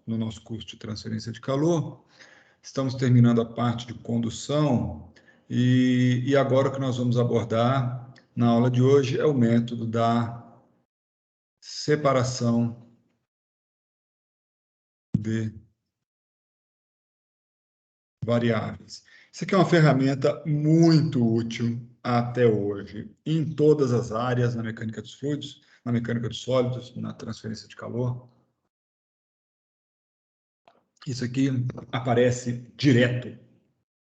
no nosso curso de transferência de calor. Estamos terminando a parte de condução e agora o que nós vamos abordar na aula de hoje é o método da separação de variáveis. Isso aqui é uma ferramenta muito útil até hoje, em todas as áreas, na mecânica dos fluidos, na mecânica dos sólidos, na transferência de calor. Isso aqui aparece direto,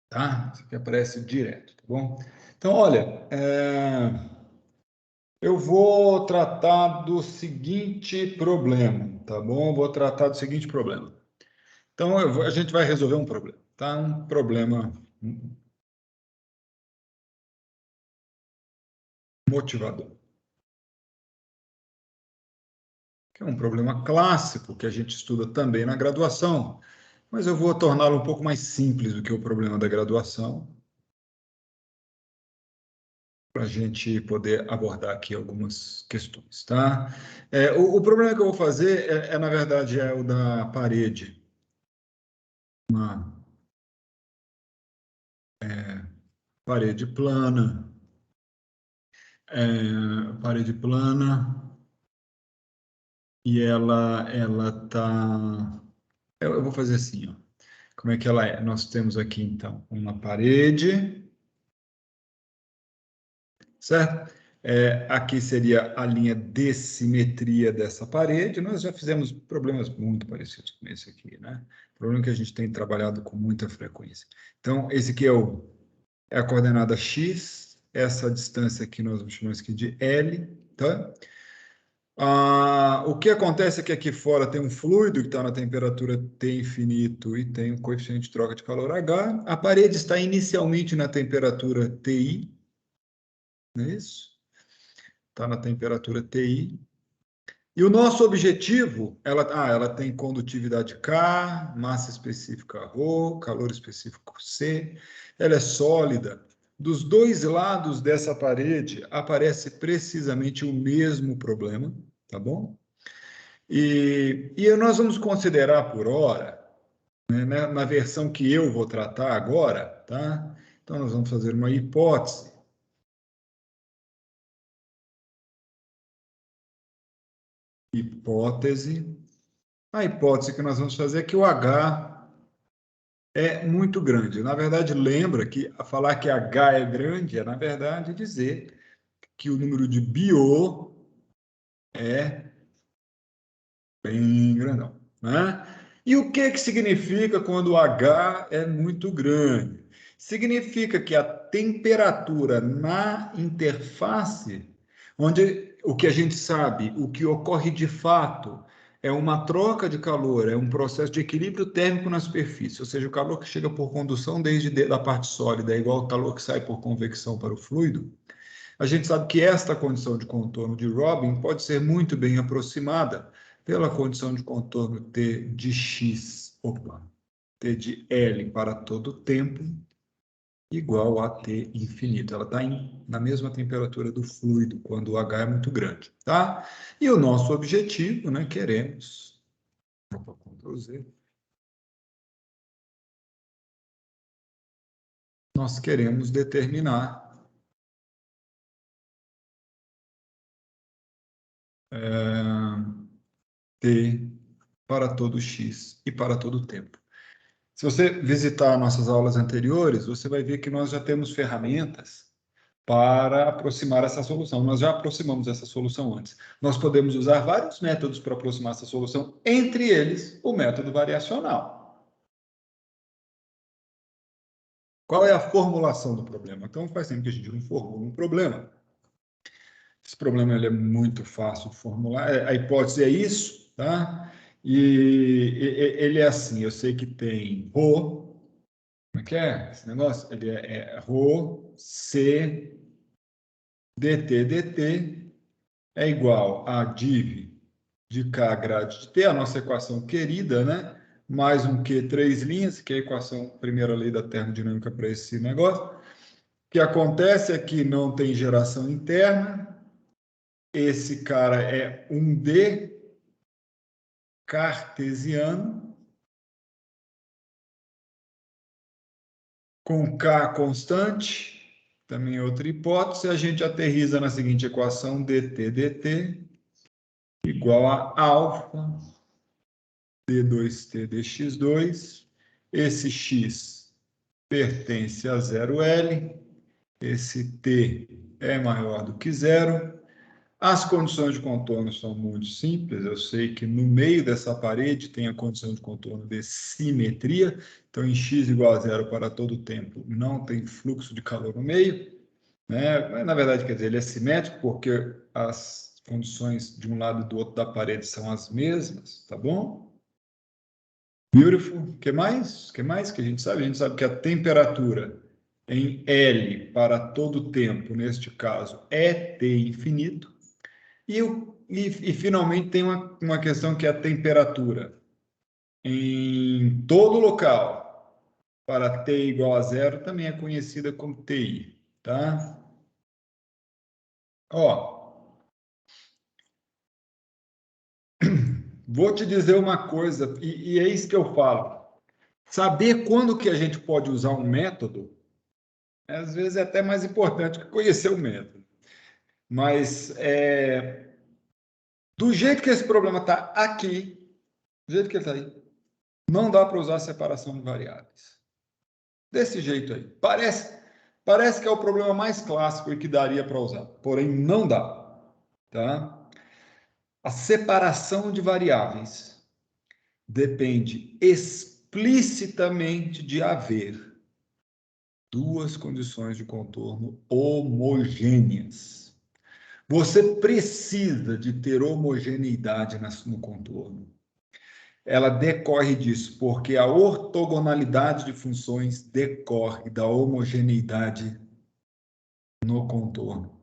tá? Isso aqui aparece direto, tá bom? Então, olha, eu vou tratar do seguinte problema, tá bom? Vou tratar do seguinte problema. Então, a gente vai resolver um problema, tá? Um problema motivador. Que é um problema clássico que a gente estuda também na graduação, mas eu vou torná-lo um pouco mais simples do que o problema da graduação, para a gente poder abordar aqui algumas questões, tá? O problema que eu vou fazer na verdade, é o da parede. Uma parede plana. Parede plana. E ela tá... Eu vou fazer assim, ó. Como é que ela é? Nós temos aqui, então, uma parede, certo? Aqui seria a linha de simetria dessa parede. Nós já fizemos problemas muito parecidos com esse aqui, né? Problema que a gente tem trabalhado com muita frequência. Então, esse aqui é a coordenada x, essa distância aqui nós vamos chamar isso aqui de L, tá? O que acontece é que aqui fora tem um fluido que está na temperatura T infinito e tem um coeficiente de troca de calor H. A parede está inicialmente na temperatura TI, não é isso? Está na temperatura TI. E o nosso objetivo, ela tem condutividade K, massa específica ρ, calor específico C, ela é sólida. Dos dois lados dessa parede aparece precisamente o mesmo problema, tá bom? E nós vamos considerar por hora, né, na versão que eu vou tratar agora, tá? Então, nós vamos fazer uma hipótese. A hipótese que nós vamos fazer é que o H é muito grande. Na verdade, lembra que falar que H é grande na verdade, dizer que o número de Biot é bem grandão, né? E o que significa quando o H é muito grande? Significa que a temperatura na interface, onde o que a gente sabe, o que ocorre de fato, é uma troca de calor, é um processo de equilíbrio térmico na superfície, ou seja, o calor que chega por condução desde a parte sólida é igual ao calor que sai por convecção para o fluido. A gente sabe que esta condição de contorno de Robin pode ser muito bem aproximada pela condição de contorno T de X, T de L para todo tempo, igual a T infinito. Ela está na mesma temperatura do fluido, quando o H é muito grande, tá? E o nosso objetivo, né, queremos... Opa, Ctrl Z. Nós queremos determinar T para todo X e para todo tempo. Se você visitar nossas aulas anteriores, você vai ver que nós já temos ferramentas para aproximar essa solução. Nós já aproximamos essa solução antes. Nós podemos usar vários métodos para aproximar essa solução, entre eles o método variacional. Qual é a formulação do problema? Então, faz tempo que a gente não formula um problema. Esse problema ele é muito fácil de formular. A hipótese é isso, tá? E ele é assim, eu sei que tem ρ. Como é que é esse negócio? Ele é ρ, C, dt é igual a div de K grade de T, a nossa equação querida, né? Mais um Q, 3 linhas, que é a equação, primeira lei da termodinâmica para esse negócio. O que acontece é que não tem geração interna, esse cara é um D cartesiano, com K constante, também é outra hipótese, a gente aterriza na seguinte equação, dt igual a alfa d2t dx2, esse x pertence a 0L, esse t é maior do que zero. As condições de contorno são muito simples, eu sei que no meio dessa parede tem a condição de contorno de simetria, então em x igual a zero para todo o tempo não tem fluxo de calor no meio, né? Mas, na verdade, quer dizer, ele é simétrico porque as condições de um lado e do outro da parede são as mesmas, tá bom? Beautiful. O que mais? O que mais que a gente sabe? A gente sabe que a temperatura em L para todo o tempo, neste caso, é T infinito. E finalmente tem uma questão que é a temperatura em todo local para T igual a zero também é conhecida como TI, tá? Ó, vou te dizer uma coisa, e é isso que eu falo. Saber quando que a gente pode usar um método, às vezes é até mais importante que conhecer o método. Mas do jeito que esse problema está aqui, do jeito que ele está aí, não dá para usar separação de variáveis. Desse jeito aí. Parece que é o problema mais clássico e que daria para usar, porém não dá, tá? A separação de variáveis depende explicitamente de haver duas condições de contorno homogêneas. Você precisa de ter homogeneidade no contorno. Ela decorre disso, porque a ortogonalidade de funções decorre da homogeneidade no contorno.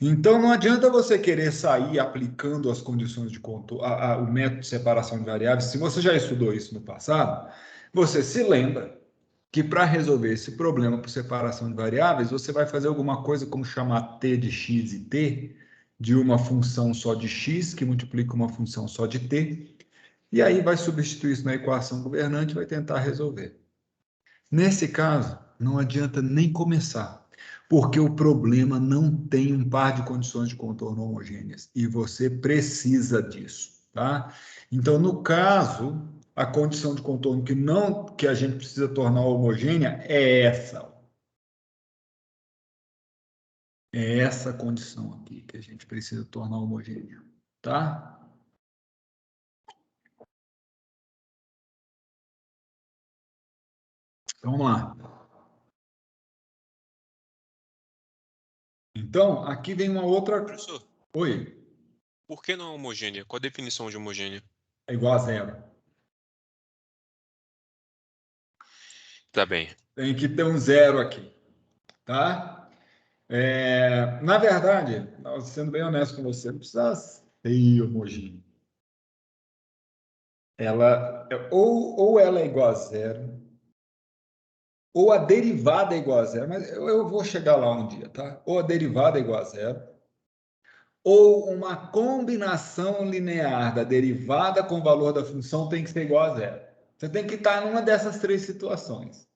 Então, não adianta você querer sair aplicando as condições de contorno, o método de separação de variáveis. Se você já estudou isso no passado, você se lembra que para resolver esse problema por separação de variáveis, você vai fazer alguma coisa como chamar t de x e t de uma função só de x, que multiplica uma função só de t, e aí vai substituir isso na equação governante e vai tentar resolver. Nesse caso, não adianta nem começar, porque o problema não tem um par de condições de contorno homogêneas e você precisa disso, tá? Então, no caso, a condição de contorno que a gente precisa tornar homogênea é essa. É essa condição aqui que a gente precisa tornar homogênea, tá? Então, vamos lá. Então, aqui vem uma outra. Professor, Oi, por que não homogênea? Qual a definição de homogênea? é igual a zero. Tá bem. Tem que ter um zero aqui, tá? Na verdade, sendo bem honesto com você, não precisa ser homogênea. Ela, ou ela é igual a zero, ou a derivada é igual a zero, mas eu vou chegar lá um dia, tá? Ou a derivada é igual a zero, ou uma combinação linear da derivada com o valor da função tem que ser igual a zero. Você tem que estar numa dessas três situações.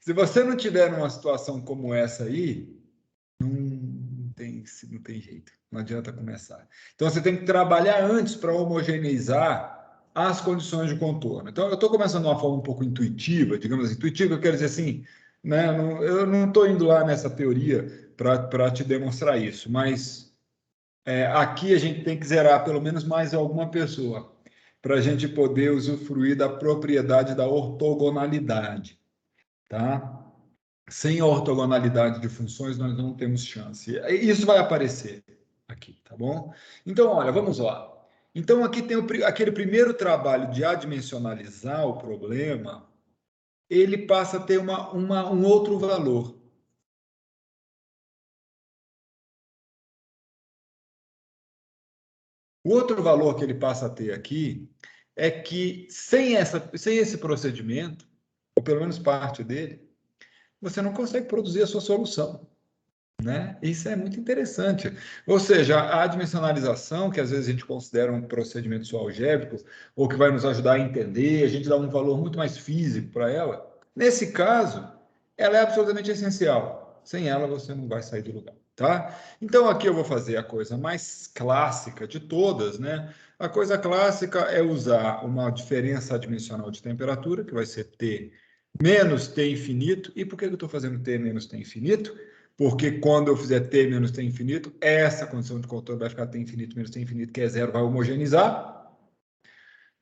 Se você não tiver numa situação como essa aí, não tem jeito, não adianta começar. Então, você tem que trabalhar antes para homogeneizar as condições de contorno. Então, eu estou começando de uma forma um pouco intuitiva, digamos assim, intuitiva, eu quero dizer assim, né, eu não estou indo lá nessa teoria para te demonstrar isso, mas aqui a gente tem que zerar pelo menos mais alguma pessoa para a gente poder usufruir da propriedade da ortogonalidade, tá? Sem a ortogonalidade de funções, nós não temos chance. Isso vai aparecer aqui, tá bom? Então, olha, vamos lá. Então, aqui tem aquele primeiro trabalho de adimensionalizar o problema, ele passa a ter um outro valor. O outro valor que ele passa a ter aqui é que, sem esse procedimento, ou pelo menos parte dele, você não consegue produzir a sua solução. Né? Isso é muito interessante. Ou seja, a adimensionalização, que às vezes a gente considera um procedimento só algébrico, ou que vai nos ajudar a entender, a gente dá um valor muito mais físico para ela. Nesse caso, ela é absolutamente essencial. Sem ela, você não vai sair do lugar, tá? Então, aqui eu vou fazer a coisa mais clássica de todas, né? A coisa clássica é usar uma diferença adimensional de temperatura, que vai ser T menos T infinito. E por que eu estou fazendo T menos T infinito? Porque quando eu fizer T menos T infinito, essa condição de contorno vai ficar T infinito menos T infinito, que é zero, vai homogeneizar,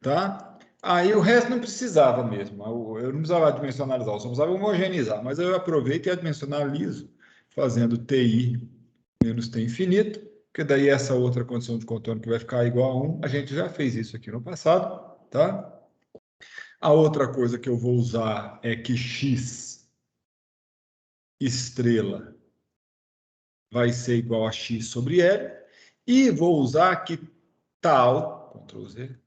tá? Aí o resto não precisava mesmo, eu não precisava dimensionalizar, eu só precisava homogeneizar, mas eu aproveito e adimensionalizo, fazendo TI menos T infinito, que daí essa outra condição de contorno que vai ficar igual a 1, a gente já fez isso aqui no passado, tá? A outra coisa que eu vou usar é que x estrela vai ser igual a x sobre L, e vou usar que tal, Ctrl Z,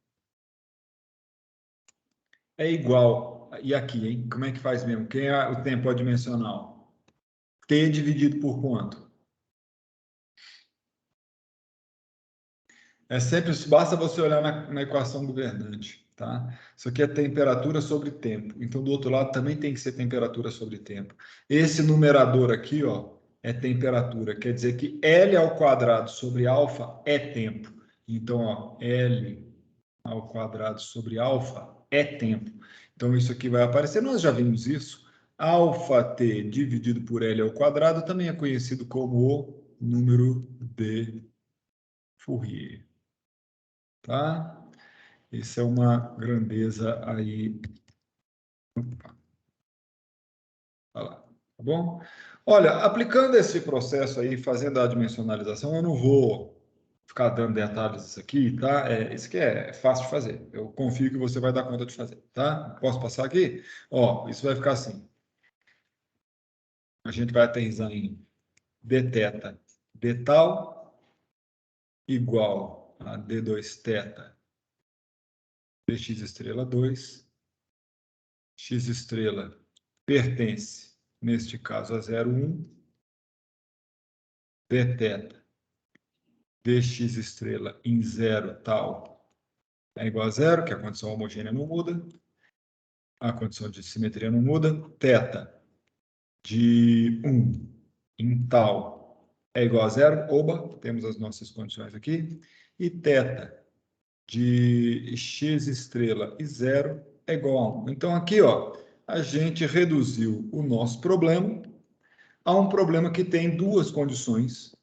é igual, e aqui, hein? Como é que faz mesmo? Quem é o tempo adimensional? T dividido por quanto? É sempre, basta você olhar na equação governante, tá? Isso aqui é temperatura sobre tempo. Então, do outro lado também tem que ser temperatura sobre tempo. Esse numerador aqui, ó, é temperatura. Quer dizer que L ao quadrado sobre alfa é tempo. Então, ó, L ao quadrado sobre alfa é tempo. Então, isso aqui vai aparecer. Nós já vimos isso. Alfa T dividido por L ao quadrado também é conhecido como o número de Fourier. Tá? Isso é uma grandeza aí. Opa. Olha lá, tá bom? Olha, aplicando esse processo aí, fazendo a dimensionalização, eu não vou ficar dando detalhes disso aqui, tá? Isso aqui é fácil de fazer. Eu confio que você vai dar conta de fazer, tá? Posso passar aqui? Ó, isso vai ficar assim. A gente vai aterrissar em dθ d tal igual a d2 θ dx estrela 2, x estrela pertence, neste caso, a 0,1, dθ dx estrela em 0 tal é igual a 0, que a condição homogênea não muda, a condição de simetria não muda, θ de 1 em tal é igual a 0, oba, temos as nossas condições aqui, e θ de x estrela e 0 é igual a 1. Então, aqui, ó, a gente reduziu o nosso problema a um problema que tem duas condições,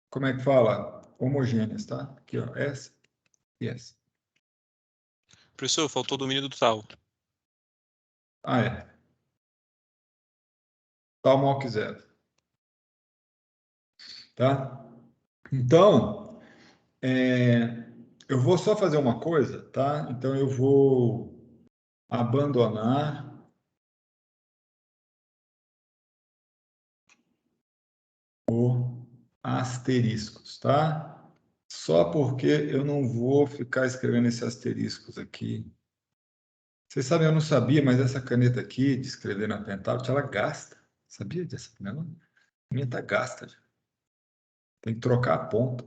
como é que fala? Homogêneas, tá? Aqui, ó, essa e essa. Professor, faltou o domínio do tal. Ah, é. Tal maior que zero. Tá? Então, eu vou só fazer uma coisa, tá? Então, eu vou abandonar o asteriscos, tá? Só porque eu não vou ficar escrevendo esses asteriscos aqui. Vocês sabem, eu não sabia, mas essa caneta aqui, de escrever na pentablet, ela gasta. Sabia dessa? A minha tá gasta já. Tem que trocar a ponta.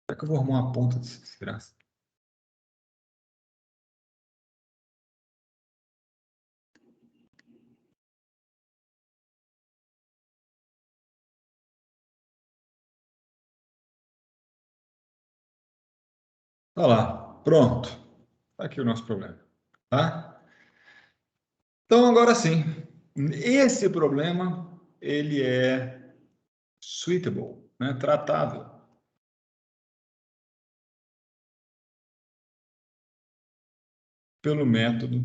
Será que eu vou arrumar uma ponta dessa desgraça? Olha lá, pronto. Tá aqui o nosso problema, tá? Então, agora sim, esse problema, ele é suitable, né? Tratável. Pelo método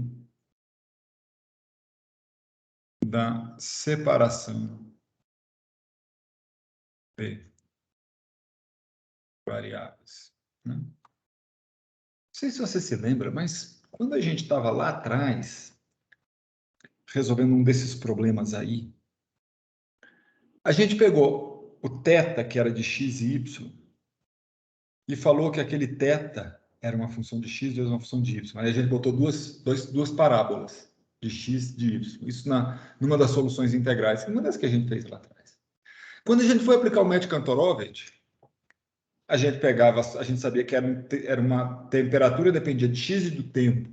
da separação de variáveis, né? Não sei se você se lembra, mas quando a gente estava lá atrás, resolvendo um desses problemas aí, a gente pegou o θ, que era de x e y, e falou que aquele θ era uma função de x vezes uma função de y. Aí a gente botou duas parábolas de x e de y. Isso numa das soluções integrais, uma das que a gente fez lá atrás. Quando a gente foi aplicar o método Kantorovich, a gente sabia que era uma temperatura dependia de x e do tempo.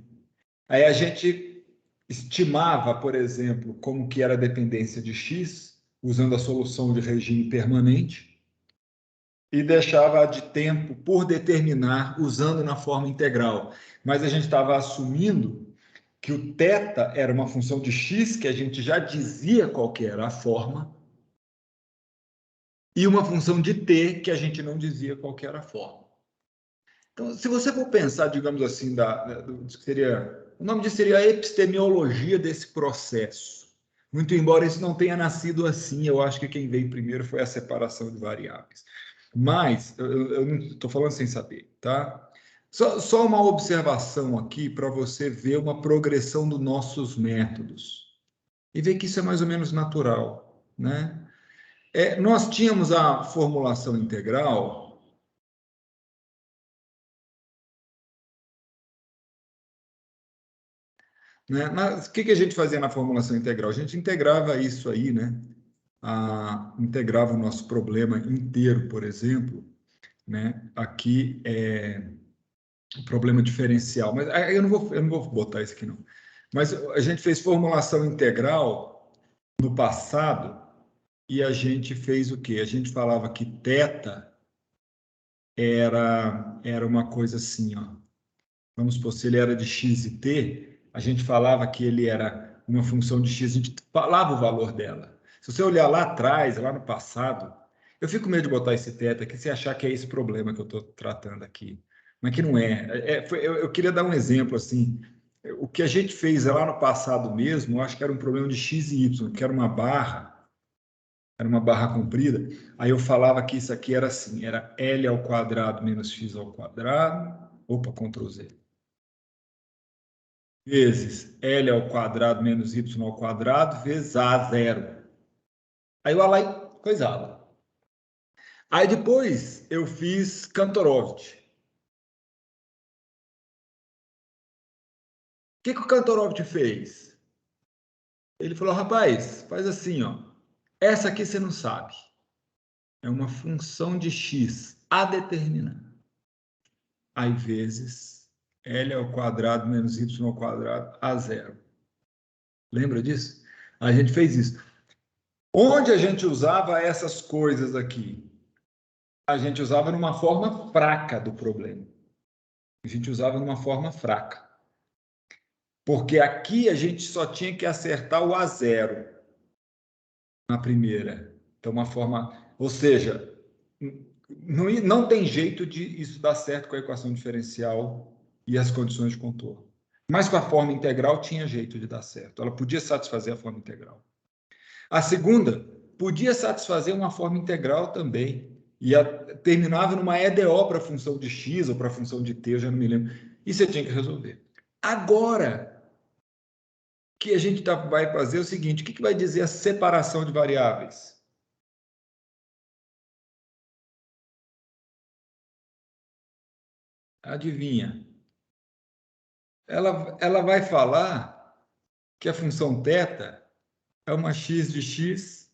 Aí a gente estimava, por exemplo, como que era a dependência de x, usando a solução de regime permanente, e deixava a de tempo por determinar, usando na forma integral. Mas a gente estava assumindo que o θ era uma função de x, que a gente já dizia qual que era a forma, e uma função de t, que a gente não dizia qual que era a forma. Então, se você for pensar, digamos assim, o nome disso seria a epistemologia desse processo. Muito embora isso não tenha nascido assim, eu acho que quem veio primeiro foi a separação de variáveis. Mas, eu não estou falando sem saber, tá? Só uma observação aqui para você ver uma progressão dos nossos métodos. E ver que isso é mais ou menos natural, né? Nós tínhamos a formulação integral. Né? Mas o que a gente fazia na formulação integral? A gente integrava isso aí, né? Integrava o nosso problema inteiro, por exemplo, né? Aqui é o problema diferencial, mas eu não vou botar isso aqui não. Mas a gente fez formulação integral no passado e a gente fez o quê? A gente falava que θ era uma coisa assim, ó. Vamos supor, se ele era de x e t, a gente falava que ele era uma função de x, a gente falava o valor dela. Se você olhar lá atrás, lá no passado, eu fico com medo de botar esse θ aqui, se achar que é esse problema que eu estou tratando aqui. Mas que não é. Eu queria dar um exemplo assim. O que a gente fez lá no passado mesmo, eu acho que era um problema de x e y, que era uma barra comprida. Aí eu falava que isso aqui era assim, era L ao quadrado menos x ao quadrado. Opa, Ctrl Z. Vezes L ao quadrado menos Y ao quadrado, vezes A zero. Aí eu lá e coisava. Aí depois eu fiz Kantorovich. O que o Kantorovich fez? Ele falou, rapaz, faz assim, ó. Essa aqui você não sabe. É uma função de x a determinar. Aí vezes L ao quadrado menos Y ao quadrado a zero. Lembra disso? A gente fez isso. Onde a gente usava essas coisas aqui? A gente usava numa forma fraca do problema. A gente usava numa forma fraca. Porque aqui a gente só tinha que acertar o A0 na primeira. Então, uma forma. Ou seja, não tem jeito de isso dar certo com a equação diferencial e as condições de contorno. Mas com a forma integral tinha jeito de dar certo. Ela podia satisfazer a forma integral. A segunda podia satisfazer uma forma integral também. E terminava numa EDO para a função de x ou para a função de t, eu já não me lembro. E você tinha que resolver. Agora, o que a gente vai fazer é o seguinte: o que vai dizer a separação de variáveis? Adivinha? Ela vai falar que a função θ é uma x de x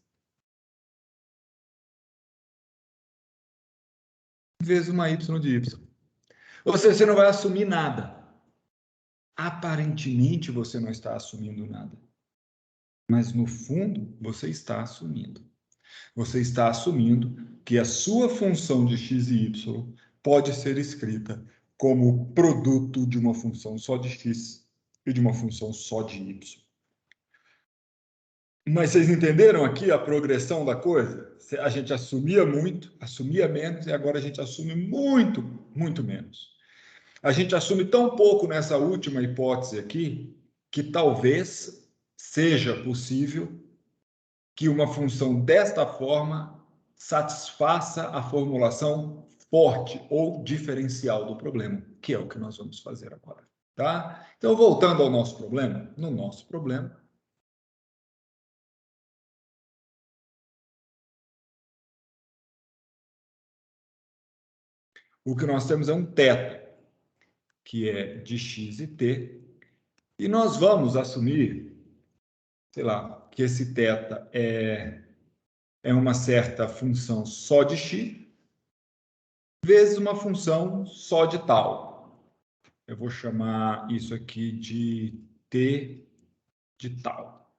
vezes uma y de y. Ou seja, você não vai assumir nada. Aparentemente, você não está assumindo nada. Mas, no fundo, você está assumindo. Você está assumindo que a sua função de x e y pode ser escrita como produto de uma função só de x e de uma função só de y. Mas vocês entenderam aqui a progressão da coisa? A gente assumia muito, assumia menos, e agora a gente assume muito, muito menos. A gente assume tão pouco nessa última hipótese aqui, que talvez seja possível que uma função desta forma satisfaça a formulação forte ou diferencial do problema, que é o que nós vamos fazer agora. Tá? Então, voltando ao nosso problema, no nosso problema, o que nós temos é um θ, que é de x e t, e nós vamos assumir, sei lá, que esse θ é uma certa função só de x, vezes uma função só de tal. Eu vou chamar isso aqui de t de tal.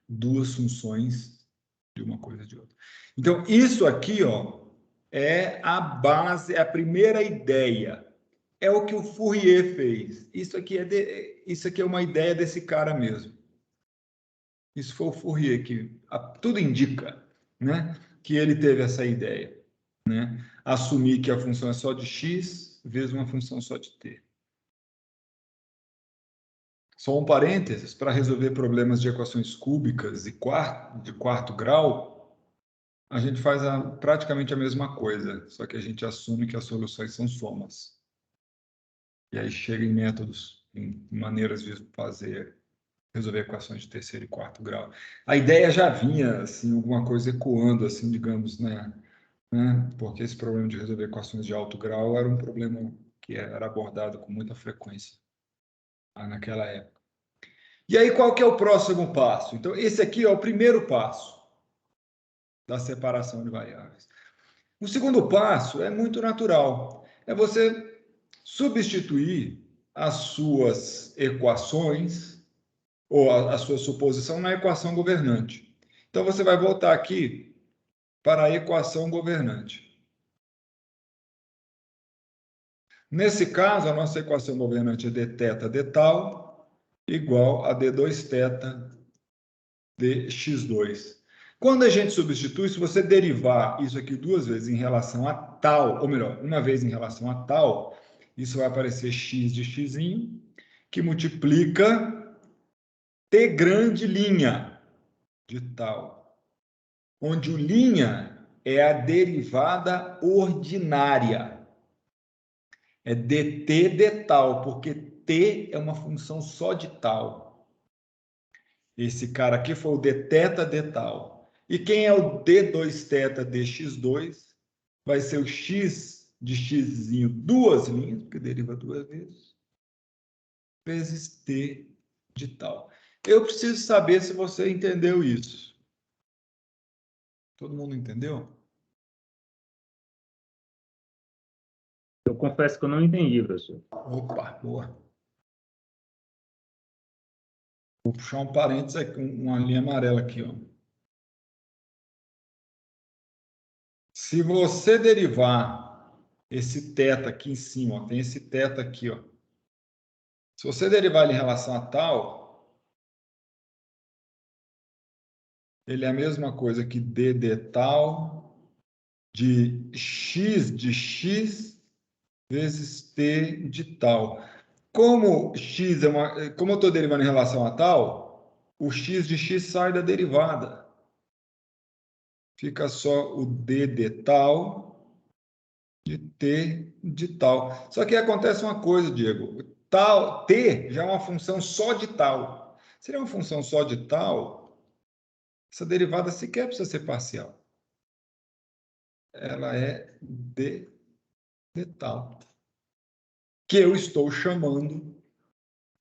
Duas funções de uma coisa e de outra. Então, isso aqui, ó, é a base, é a primeira ideia. É o que o Fourier fez. Isso aqui é uma ideia desse cara mesmo. Isso foi o Fourier que tudo indica, né, que ele teve essa ideia, né? Assumir que a função é só de x vezes uma função só de t. Só um parênteses, para resolver problemas de equações cúbicas de quarto grau, a gente faz praticamente a mesma coisa, só que a gente assume que as soluções são somas. E aí chega em métodos, em maneiras de resolver equações de terceiro e quarto grau. A ideia já vinha, assim, alguma coisa ecoando, assim, digamos, né? Porque esse problema de resolver equações de alto grau era um problema que era abordado com muita frequência naquela época. E aí, qual que é o próximo passo? Então, esse aqui é o primeiro passo da separação de variáveis. O segundo passo é muito natural. É você substituir as suas equações ou a sua suposição na equação governante. Então, você vai voltar aqui para a equação governante. Nesse caso, a nossa equação governante é dθ d tal igual a d2θ dx2. Quando a gente substitui, se você derivar isso aqui duas vezes em relação a tal, ou melhor, uma vez em relação a tal, isso vai aparecer x de x, que multiplica t grande linha de tal, onde o linha é a derivada ordinária. É dt de tal, porque t é uma função só de tal. Esse cara aqui foi o dθ de tal. E quem é o d2θ dx2? Vai ser o x de x duas linhas, porque deriva duas vezes t de tal. Eu preciso saber se você entendeu isso. Todo mundo entendeu? Eu confesso que eu não entendi, professor. Opa, boa. Vou puxar um parênteses aqui, uma linha amarela aqui, ó. Se você derivar esse θ aqui em cima, ó, tem esse θ aqui, ó. Se você derivar ele em relação a tal, ele é a mesma coisa que d de tal de x vezes t de tal. Como como eu estou derivando em relação a tal, o x de x sai da derivada. Fica só o d de tal de t de tal. Só que acontece uma coisa, Diego. Tal, t já é uma função só de tal. Se ele é uma função só de tal, essa derivada sequer precisa ser parcial. Ela é de tal. Que eu estou chamando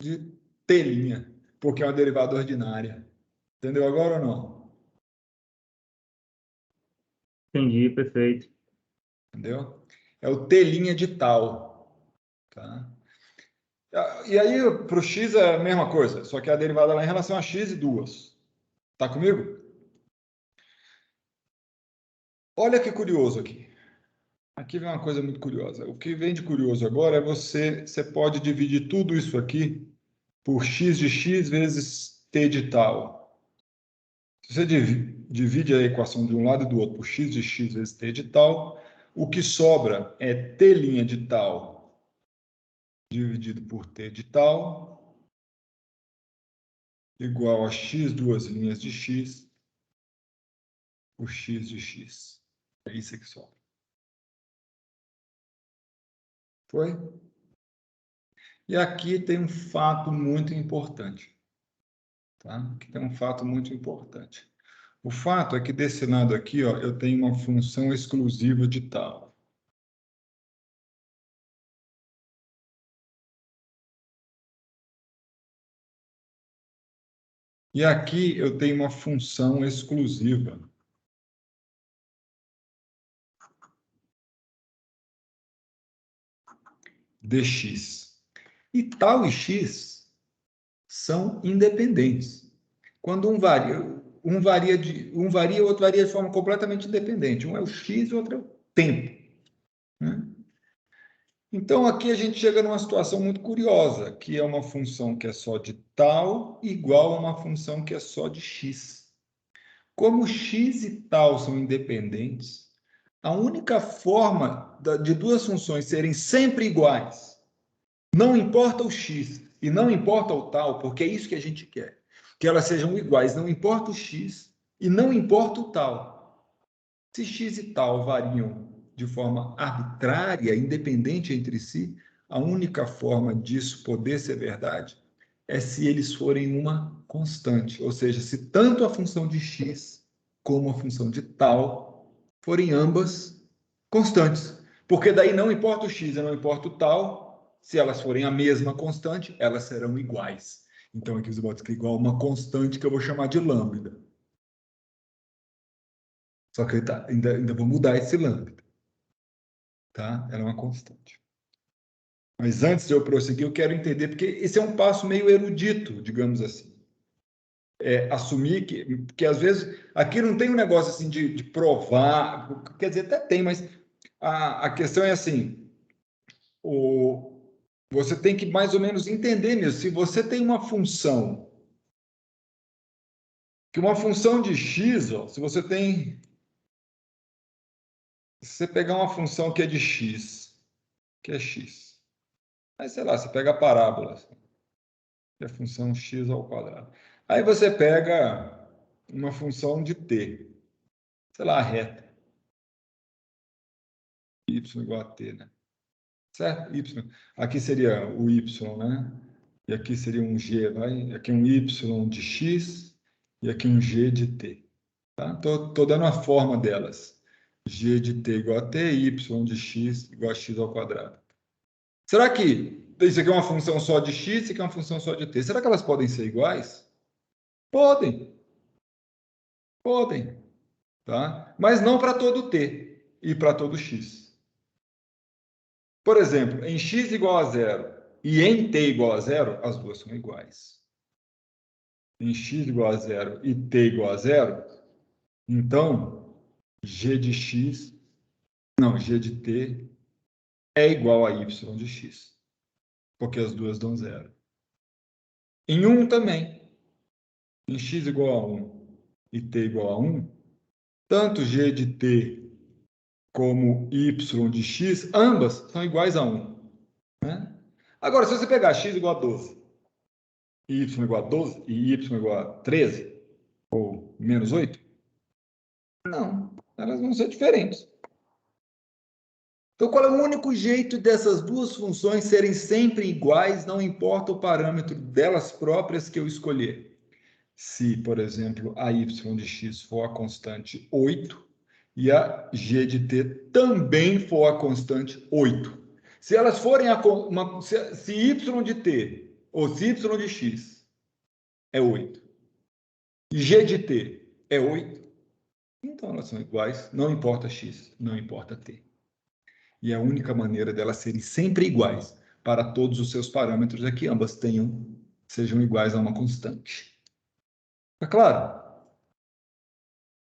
de t', porque é uma derivada ordinária. Entendeu agora ou não? Entendi, perfeito. Entendeu? É o t' de tal. Tá? E aí, para o x é a mesma coisa, só que a derivada lá em relação a x e duas. Tá comigo? Olha que curioso aqui. Aqui vem uma coisa muito curiosa. O que vem de curioso agora é você pode dividir tudo isso aqui por x de x vezes t de tal. Se você divide a equação de um lado e do outro por x de x vezes t de tal, o que sobra é t' de tal dividido por t de tal igual a x duas linhas de x por x de x. É isso que sobra. Foi? E aqui tem um fato muito importante. Tá? Aqui tem um fato muito importante. O fato é que desse lado aqui, ó, eu tenho uma função exclusiva de tal. E aqui eu tenho uma função exclusiva dx. E tal e x são independentes. Quando um varia, o outro varia de forma completamente independente. Um é o x, o outro é o tempo, né? Então, aqui a gente chega numa situação muito curiosa, que é uma função que é só de tal igual a uma função que é só de x. Como x e tal são independentes, a única forma de duas funções serem sempre iguais, não importa o x e não importa o tal, porque é isso que a gente quer, que elas sejam iguais, não importa o x e não importa o tal. Se x e tal variam de forma arbitrária, independente entre si, a única forma disso poder ser verdade é se eles forem uma constante, ou seja, se tanto a função de x como a função de tal forem ambas constantes. Porque daí não importa o x e não importa o tal, se elas forem a mesma constante, elas serão iguais. Então aqui os boto que é igual a uma constante que eu vou chamar de lambda. Só que ainda vou mudar esse lambda. Tá? Ela é uma constante. Mas antes de eu prosseguir, eu quero entender, porque esse é um passo meio erudito, digamos assim. Assumir que às vezes aqui não tem um negócio assim de provar, quer dizer, até tem, mas a questão é assim, você tem que mais ou menos entender mesmo, se você tem uma função, que uma função de x, ó, se você pegar uma função que é de x, que é x, aí sei lá, você pega a parábola, assim, que é a função x ao quadrado. Aí você pega uma função de t, sei lá, a reta, y igual a t, né? Certo? Y. Aqui seria o y, né? E aqui seria um g, vai? Aqui um y de x e aqui um g de t. Tá? Tô dando a forma delas. G de t igual a t, y de x igual a x ao quadrado. Será que isso aqui é uma função só de x, isso aqui é uma função só de t? Será que elas podem ser iguais? Podem. Podem. Tá? Mas não para todo t e para todo x. Por exemplo, em x igual a zero e em t igual a zero, as duas são iguais. Em x igual a zero e t igual a zero, então g de x, não, g de t é igual a y de x, porque as duas dão zero. Em 1 também, em x igual a 1 e t igual a 1, tanto g de t como y de x, ambas são iguais a 1. Né? Agora, se você pegar x igual a 12, y igual a 12 e y igual a 13, ou menos 8, não, elas vão ser diferentes. Então, qual é o único jeito dessas duas funções serem sempre iguais, não importa o parâmetro delas próprias que eu escolher? Se, por exemplo, a y de x for a constante 8 e a g de t também for a constante 8. Se elas forem se y de t ou se y de x é 8 e g de t é 8, então elas são iguais, não importa x, não importa t. E a única maneira delas serem sempre iguais para todos os seus parâmetros é que ambas sejam iguais a uma constante. Tá claro?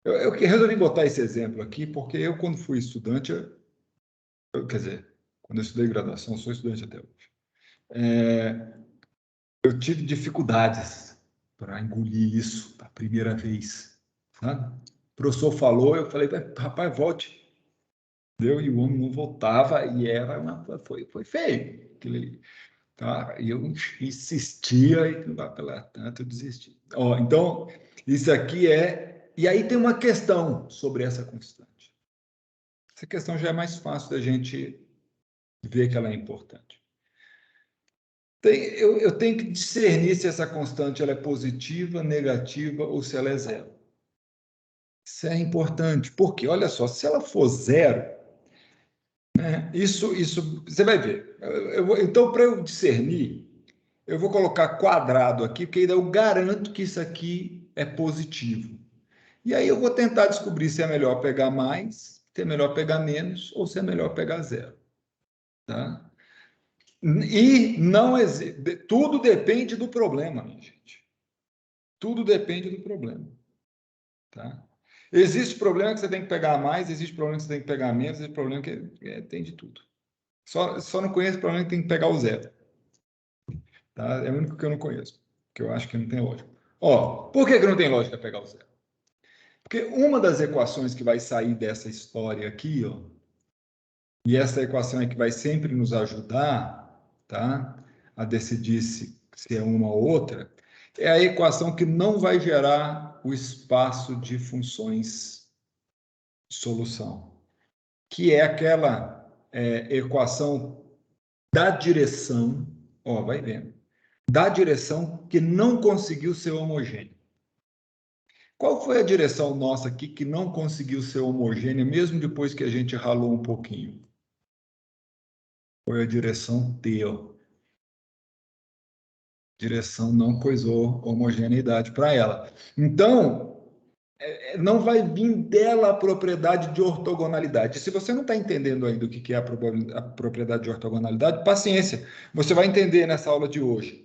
Eu resolvi botar esse exemplo aqui porque eu, quando fui estudante, quer dizer, quando eu estudei graduação, sou estudante até hoje, eu tive dificuldades para engolir isso a primeira vez. Sabe? O professor falou, eu falei, rapaz, volte. Deu, e o homem não voltava, e foi feio aquilo ali. Tá? E eu insistia, e pela tanto eu desisti. Então, isso aqui E aí tem uma questão sobre essa constante. Essa questão já é mais fácil da gente ver que ela é importante. Eu tenho que discernir se essa constante ela é positiva, negativa ou se ela é zero. Isso é importante, porque, olha só, se ela for zero, né, isso você vai ver. Então, para eu discernir, eu vou colocar quadrado aqui, porque aí eu garanto que isso aqui é positivo. E aí eu vou tentar descobrir se é melhor pegar mais, se é melhor pegar menos, ou se é melhor pegar zero. Tá? E não existe. Tudo depende do problema, minha gente. Tudo depende do problema. Tá? Existe problema que você tem que pegar mais, existe problema que você tem que pegar menos, existe problema que tem de tudo. Só não conheço problema que tem que pegar o zero. Tá? É o único que eu não conheço, que eu acho que não tem lógica. Ó, por que não tem lógica pegar o zero? Porque uma das equações que vai sair dessa história aqui, ó, e essa equação é que vai sempre nos ajudar, tá, a decidir se é uma ou outra, é a equação que não vai gerar o espaço de funções de solução, que é aquela equação da direção, ó, vai vendo, da direção que não conseguiu ser homogênea. Qual foi a direção nossa aqui que não conseguiu ser homogênea, mesmo depois que a gente ralou um pouquinho? Foi a direção T, ó. Direção não coisou homogeneidade para ela. Então, não vai vir dela a propriedade de ortogonalidade. Se você não está entendendo ainda o que é a propriedade de ortogonalidade, paciência, você vai entender nessa aula de hoje.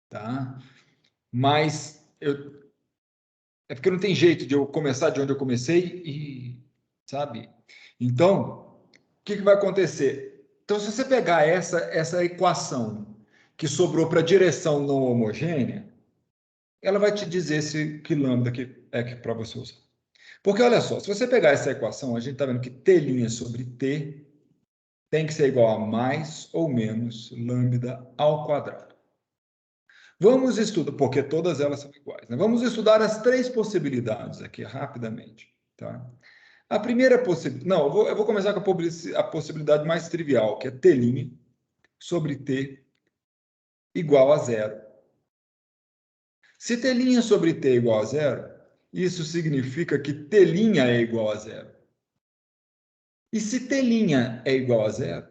Tá? Mas é porque não tem jeito de eu começar de onde eu comecei e, sabe? Então, o que vai acontecer? Então, se você pegar essa equação que sobrou para direção não homogênea, ela vai te dizer que lambda que é para você usar. Porque, olha só, se você pegar essa equação, a gente está vendo que T' sobre T tem que ser igual a mais ou menos lambda ao quadrado. Vamos estudar, porque todas elas são iguais, né? Vamos estudar as três possibilidades aqui rapidamente, tá? A primeira possibilidade... Não, eu vou começar com a possibilidade mais trivial, que é T' sobre T igual a zero. Se T' sobre T é igual a zero, isso significa que T' é igual a zero. E se T' é igual a zero,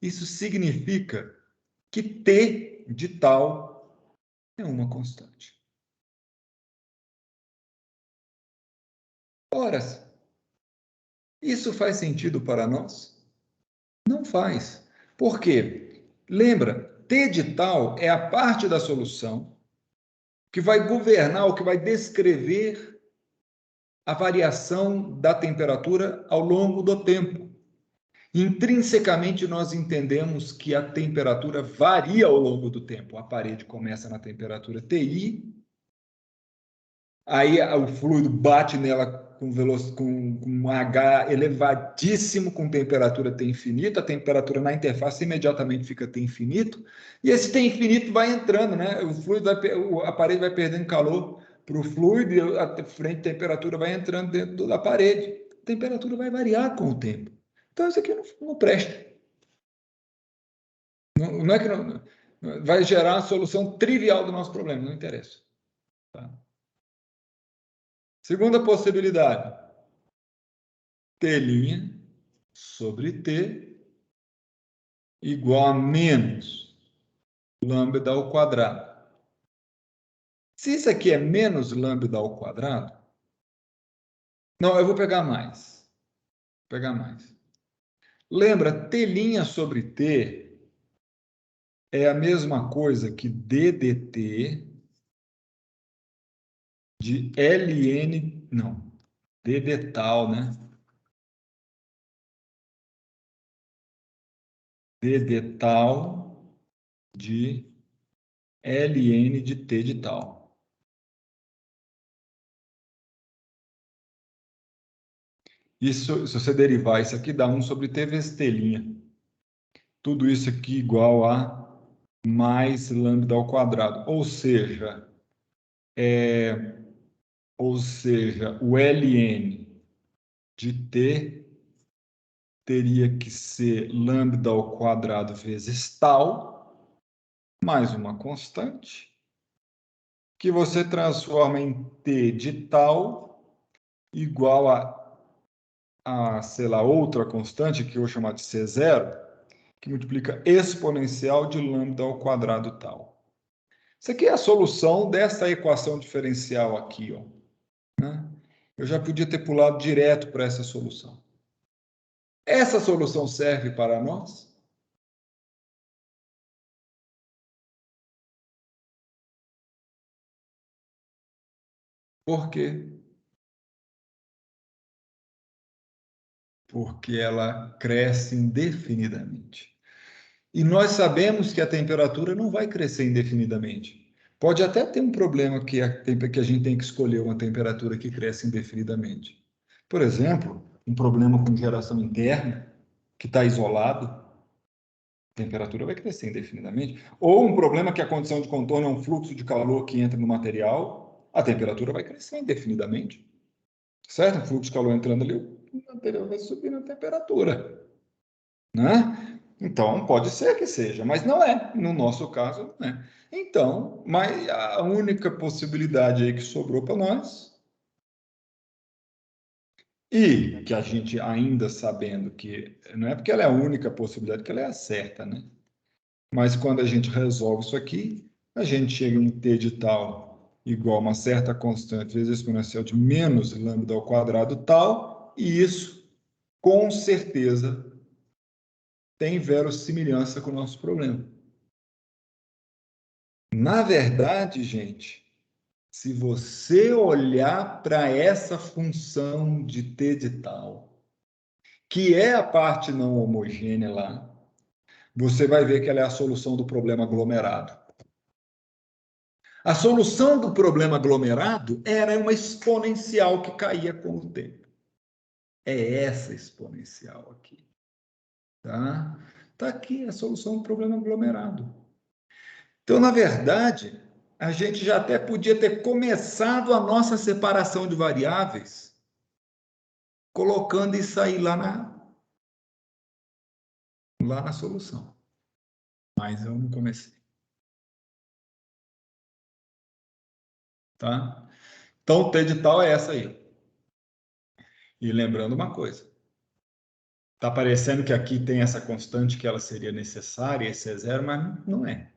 isso significa que T de tal é uma constante. Ora, isso faz sentido para nós? Não faz. Por quê? Lembra, T de tal é a parte da solução que vai governar, ou que vai descrever a variação da temperatura ao longo do tempo. Intrinsecamente, nós entendemos que a temperatura varia ao longo do tempo. A parede começa na temperatura TI, aí o fluido bate nela com um H elevadíssimo, com temperatura T infinito, a temperatura na interface imediatamente fica T infinito, e esse T infinito vai entrando, né? O fluido a parede vai perdendo calor para o fluido, e a frente de temperatura vai entrando dentro da parede. A temperatura vai variar com o tempo. Então, isso aqui não presta. Não é que não vai gerar a solução trivial do nosso problema, não interessa. Tá? Segunda possibilidade, T' sobre T igual a menos lambda ao quadrado. Se isso aqui é menos lambda ao quadrado, não, eu vou pegar mais. Vou pegar mais. Lembra, T' sobre T é a mesma coisa que D dt de Ln, não, D de tal, né? D de tal de Ln de T de tal. Isso, se você derivar isso aqui, dá 1 sobre T vezes T'. Tudo isso aqui igual a mais lambda ao quadrado. Ou seja, o Ln de T teria que ser lambda ao quadrado vezes tal, mais uma constante, que você transforma em T de tal igual sei lá, outra constante, que eu vou chamar de C0, que multiplica exponencial de lambda ao quadrado tal. Isso aqui é a solução dessa equação diferencial aqui, ó. Né? Eu já podia ter pulado direto para essa solução. Essa solução serve para nós? Por quê? Porque ela cresce indefinidamente. E nós sabemos que a temperatura não vai crescer indefinidamente. Pode até ter um problema que a gente tem que escolher uma temperatura que cresce indefinidamente. Por exemplo, um problema com geração interna, que está isolado, a temperatura vai crescer indefinidamente. Ou um problema que a condição de contorno é um fluxo de calor que entra no material, a temperatura vai crescer indefinidamente. Certo? Um fluxo de calor entrando ali, o material vai subir na temperatura. Né? Então, pode ser que seja, mas não é. No nosso caso, não é. Então, mas a única possibilidade aí que sobrou para nós, e que a gente ainda sabendo que não é porque ela é a única possibilidade, que ela é a certa, né? Mas quando a gente resolve isso aqui, a gente chega em t de tal igual a uma certa constante vezes exponencial de menos lambda ao quadrado tal, e isso, com certeza, tem verossimilhança com o nosso problema. Na verdade, gente, se você olhar para essa função de t de tal, que é a parte não homogênea lá, você vai ver que ela é a solução do problema aglomerado. A solução do problema aglomerado era uma exponencial que caía com o tempo. É essa exponencial aqui. Tá? Tá aqui a solução do problema aglomerado. Então, na verdade, a gente já até podia ter começado a nossa separação de variáveis colocando isso aí lá na solução. Mas eu não comecei. Tá? Então, o T de tal é essa aí. E lembrando uma coisa. Está parecendo que aqui tem essa constante que ela seria necessária, esse é zero, mas não é.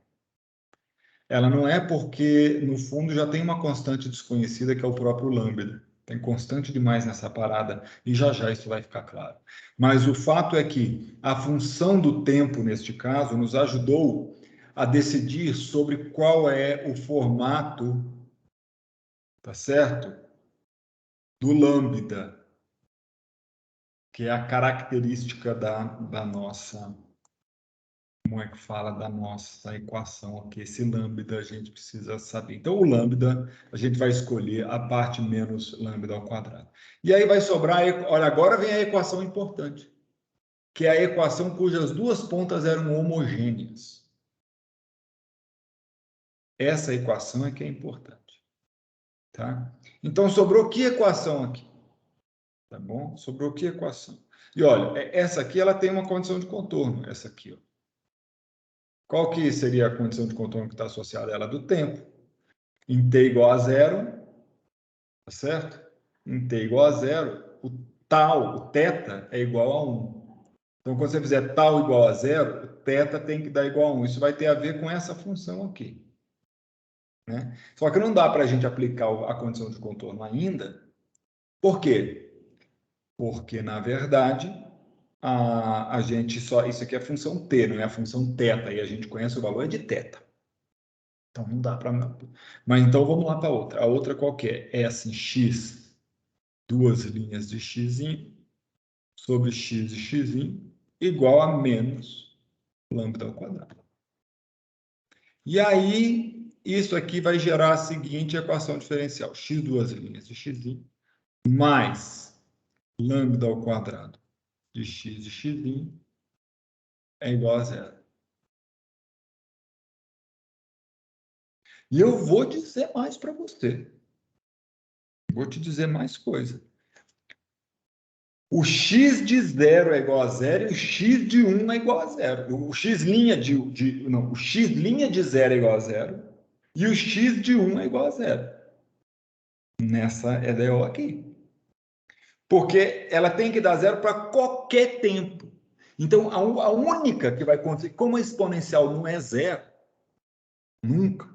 Ela não é porque, no fundo, já tem uma constante desconhecida que é o próprio lambda. Tem constante demais nessa parada e já já isso vai ficar claro. Mas o fato é que a função do tempo, neste caso, nos ajudou a decidir sobre qual é o formato, tá certo? Do lambda, que é a característica da nossa, como é que fala, da nossa equação aqui. Esse lambda a gente precisa saber. Então, o lambda, a gente vai escolher a parte menos lambda ao quadrado. E aí vai sobrar, olha, agora vem a equação importante, que é a equação cujas duas pontas eram homogêneas. Essa equação é que é importante. Tá? Então, sobrou que equação aqui? Tá bom? Sobrou que equação? E olha, essa aqui ela tem uma condição de contorno, essa aqui, ó. Qual que seria a condição de contorno que está associada a ela? Do tempo. Em t igual a zero, tá certo? Em t igual a zero, o tal, o θ, é igual a 1. Então, quando você fizer tal igual a zero, o θ tem que dar igual a 1. Isso vai ter a ver com essa função aqui. Né? Só que não dá para a gente aplicar a condição de contorno ainda. Por quê? Porque, na verdade, a gente só... Isso aqui é a função t, não é a função θ. E a gente conhece o valor de θ. Então, não dá para... Mas, então, vamos lá para a outra. A outra qual que é? É assim, x, duas linhas de x sobre x de x igual a menos lambda ao quadrado. E aí, isso aqui vai gerar a seguinte equação diferencial. X duas linhas de x mais lambda ao quadrado de x é igual a zero. E eu vou dizer mais para você. Vou te dizer mais coisa. O x de 0 é igual a 0 e o x de 1 é igual a 0. O x' o x' de 0 é igual a 0 e o x de 1 é igual a 0. Nessa EDO aqui. Porque ela tem que dar 0 para qualquer tempo. Então, a única que vai acontecer, como a exponencial não é zero, nunca,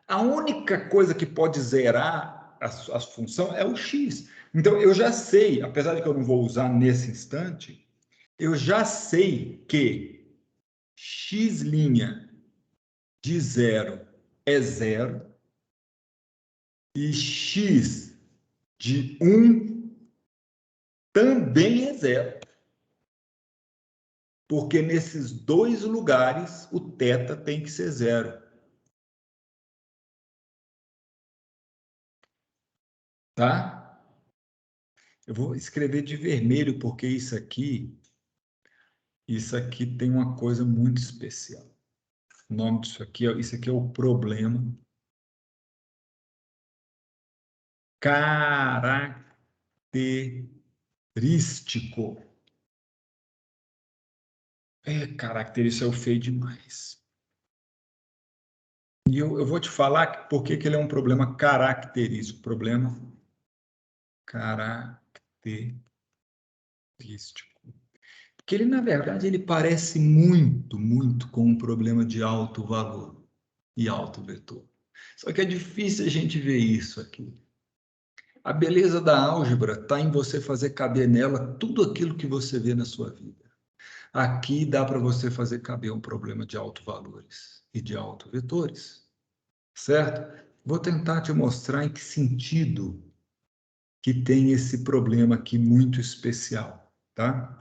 a única coisa que pode zerar a função é o x. Então, eu já sei, apesar de que eu não vou usar nesse instante, eu já sei que x' de 0 é 0 E x de 1 também é zero. Porque nesses dois lugares o θ tem que ser zero. Tá? Eu vou escrever de vermelho, porque isso aqui tem uma coisa muito especial. O nome disso aqui, isso aqui é o problema característico. Característico é o feio demais. E eu vou te falar por que ele é um problema característico. Problema característico. Porque ele, na verdade, ele parece muito, muito com um problema de alto valor e alto vetor. Só que é difícil a gente ver isso aqui. A beleza da álgebra está em você fazer caber nela tudo aquilo que você vê na sua vida. Aqui dá para você fazer caber um problema de alto valores e de alto vetores, certo? Vou tentar te mostrar em que sentido que tem esse problema aqui muito especial, tá?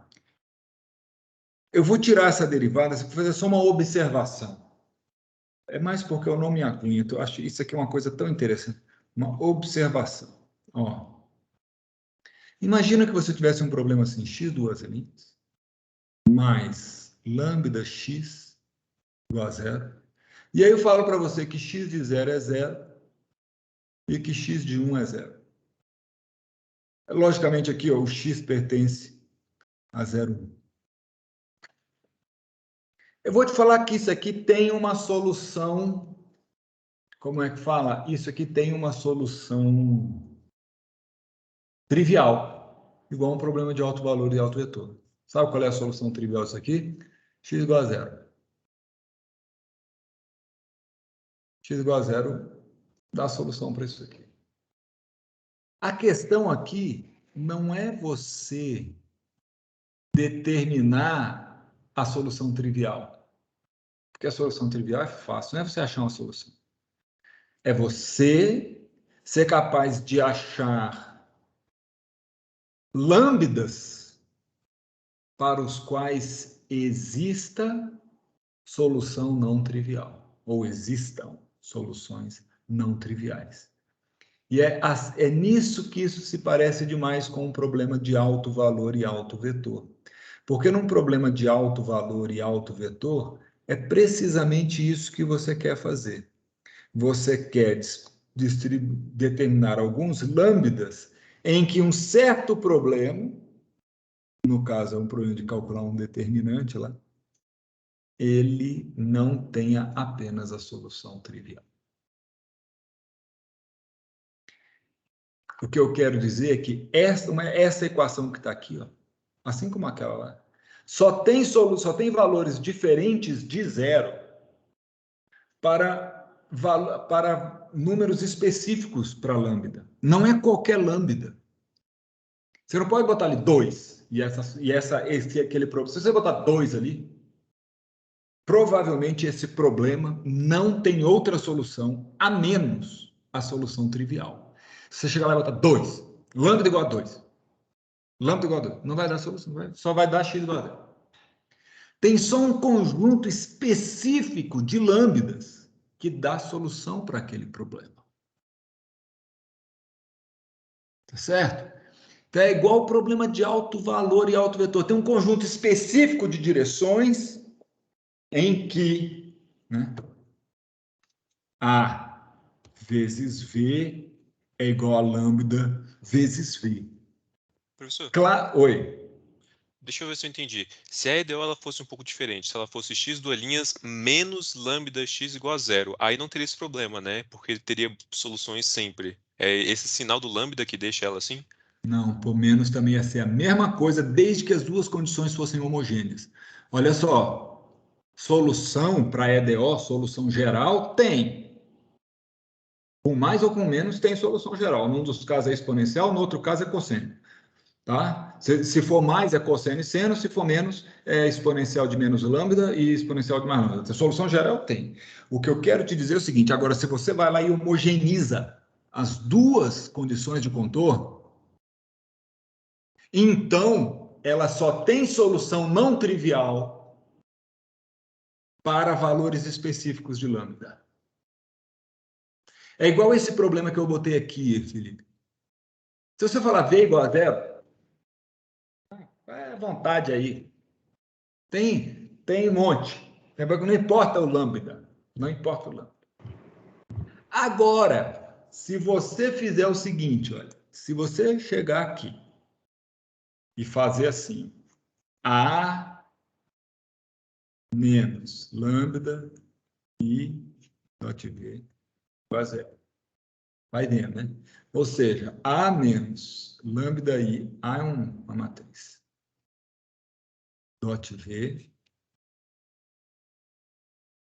Eu vou tirar essa derivada, vou fazer só uma observação. É mais porque eu não me aguento. Eu acho isso aqui é uma coisa tão interessante. Uma observação. Ó. Imagina que você tivesse um problema assim, x duas linhas, mais lambda x igual a zero. E aí eu falo para você que x de 0 é 0 e que x de 1 é 0. Logicamente aqui, ó, o x pertence a 0, 1. Eu vou te falar que isso aqui tem uma solução. Como é que fala? Isso aqui tem uma solução trivial, igual a um problema de alto valor e alto vetor. Sabe qual é a solução trivial disso aqui? X igual a 0. X igual a 0 dá a solução para isso aqui. A questão aqui não é você determinar a solução trivial. Porque a solução trivial é fácil, não é você achar uma solução. É você ser capaz de achar lambdas para os quais exista solução não trivial, ou existam soluções não triviais. E é nisso que isso se parece demais com um problema de alto valor e alto vetor. Porque num problema de alto valor e alto vetor, é precisamente isso que você quer fazer. Você quer determinar alguns lambdas em que um certo problema, no caso é um problema de calcular um determinante lá, ele não tenha apenas a solução trivial. O que eu quero dizer é que essa equação que está aqui, ó, assim como aquela lá, só tem valores diferentes de zero para números específicos para lambda. Não é qualquer lambda. Você não pode botar ali 2 aquele problema. Se você botar 2 ali, provavelmente esse problema não tem outra solução a menos a solução trivial. Se você chegar lá e botar 2, lambda igual a 2, lambda igual a 2, não vai dar solução, só vai dar x igual a 0. Tem só um conjunto específico de lambdas que dá solução para aquele problema. Tá certo? Então é igual o problema de alto valor e alto vetor. Tem um conjunto específico de direções em que, né, A vezes V é igual a lambda vezes V. Professor, Oi. deixa eu ver se eu entendi. Se a EDO ela fosse um pouco diferente, se ela fosse x duas linhas menos lambda x igual a 0, aí não teria esse problema, né? Porque teria soluções sempre. É esse sinal do lambda que deixa ela assim? Não, por menos também ia ser a mesma coisa, desde que as duas condições fossem homogêneas. Olha só, solução para EDO, solução geral, tem. Com mais ou com menos, tem solução geral. Num dos casos é exponencial, no outro caso é cosseno. Tá? Se for mais, é cosseno e seno. Se for menos, é exponencial de menos lambda e exponencial de mais lambda. A solução geral tem. O que eu quero te dizer é o seguinte, agora, se você vai lá e homogeneiza as duas condições de contorno, então ela só tem solução não trivial para valores específicos de lambda. É igual esse problema que eu botei aqui, Felipe. Se você falar V igual a zero, é vontade aí. Tem um monte. Não importa o lambda. Não importa o lambda. Agora, se você fizer o seguinte, olha, se você chegar aqui e fazer assim, A menos lambda I dot V igual a zero. Vai vendo, né? Ou seja, A menos lambda I, A é uma matriz, dot V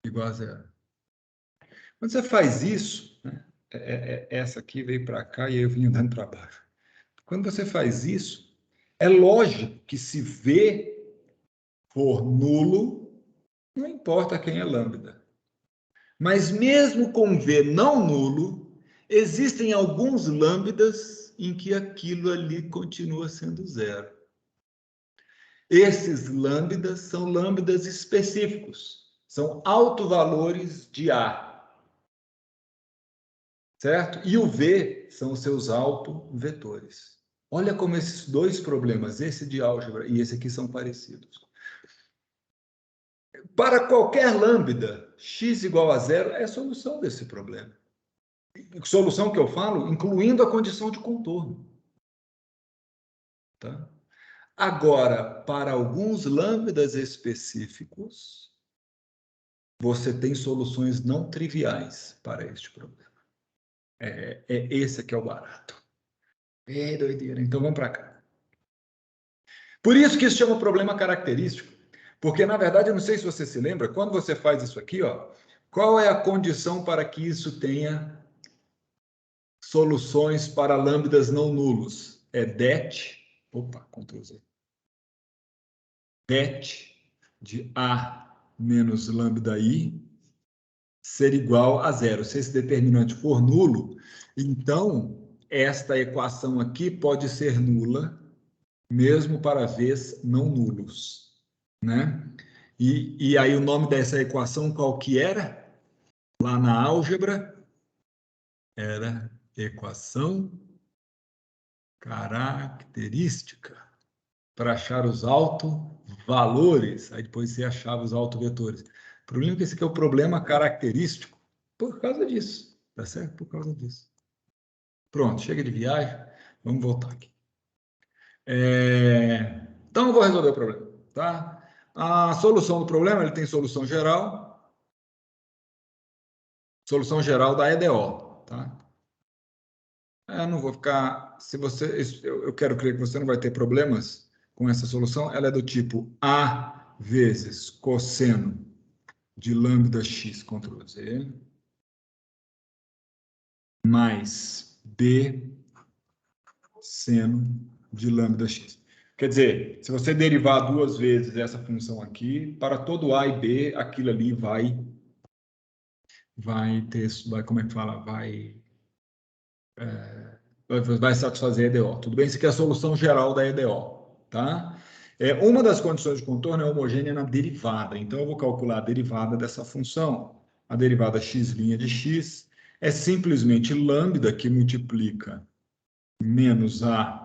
igual a zero. Quando você faz isso, né, essa aqui veio para cá e eu vim andando para baixo. Quando você faz isso, é lógico que se V for nulo, não importa quem é lambda. Mas mesmo com V não nulo, existem alguns lambdas em que aquilo ali continua sendo zero. Esses lambdas são lambdas específicos, são autovalores de A. Certo? E o V são os seus autovetores. Olha como esses dois problemas, esse de álgebra e esse aqui, são parecidos. Para qualquer lambda, x igual a zero é a solução desse problema. Solução que eu falo, incluindo a condição de contorno. Tá? Agora, para alguns lambdas específicos, você tem soluções não triviais para este problema. Esse aqui é o barato. É doideira. Então vamos para cá. Por isso que isso chama problema característico. Porque, na verdade, eu não sei se você se lembra, quando você faz isso aqui, ó, qual é a condição para que isso tenha soluções para lambdas não nulos? É det, opa, Ctrl Z, det de A menos lambda I ser igual a zero. Se esse determinante for nulo, então esta equação aqui pode ser nula, mesmo para V's não nulos, né? E aí o nome dessa equação qual que era? Lá na álgebra, era equação característica, para achar os autovalores. Aí depois você achava os autovetores. O problema é que esse aqui é o problema característico por causa disso, tá certo? Por causa disso. Pronto, chega de viagem, vamos voltar aqui. Então eu vou resolver o problema, tá? A solução do problema, ele tem solução geral da EDO, tá? Eu não vou ficar, se você, eu quero crer que você não vai ter problemas com essa solução, ela é do tipo A vezes cosseno de lambda x Ctrl Z mais B seno de lambda x. Quer dizer, se você derivar duas vezes essa função aqui, para todo A e B, aquilo ali vai ter, como é que fala? Vai satisfazer a EDO. Tudo bem? Isso aqui é a solução geral da EDO, tá? Uma das condições de contorno é homogênea na derivada. Então, eu vou calcular a derivada dessa função. A derivada x' de x é simplesmente lambda que multiplica menos A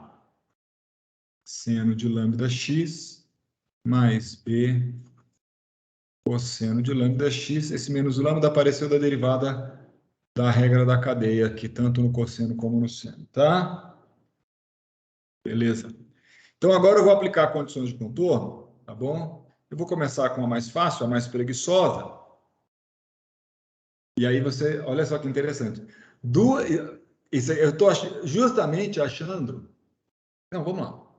seno de lambda x mais B cosseno de lambda x. Esse menos lambda apareceu da derivada da regra da cadeia aqui, tanto no cosseno como no seno, tá? Beleza. Então, agora eu vou aplicar condições de contorno, tá bom? Eu vou começar com a mais fácil, a mais preguiçosa. E aí você, olha só que interessante. Eu estou justamente achando... Não, vamos lá.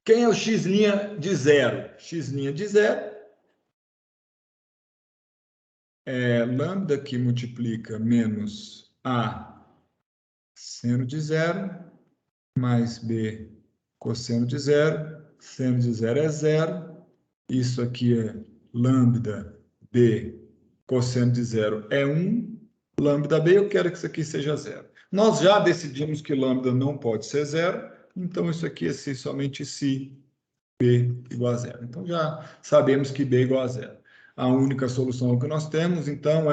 Quem é o x' de zero? X' de zero é lambda que multiplica menos A seno de zero mais B cosseno de zero. Seno de zero é zero. Isso aqui é lambda B cosseno de zero é 1. Lambda B, eu quero que isso aqui seja zero. Nós já decidimos que lambda não pode ser zero, então isso aqui é essencialmente se B igual a zero. Então já sabemos que B é igual a zero. A única solução que nós temos, então,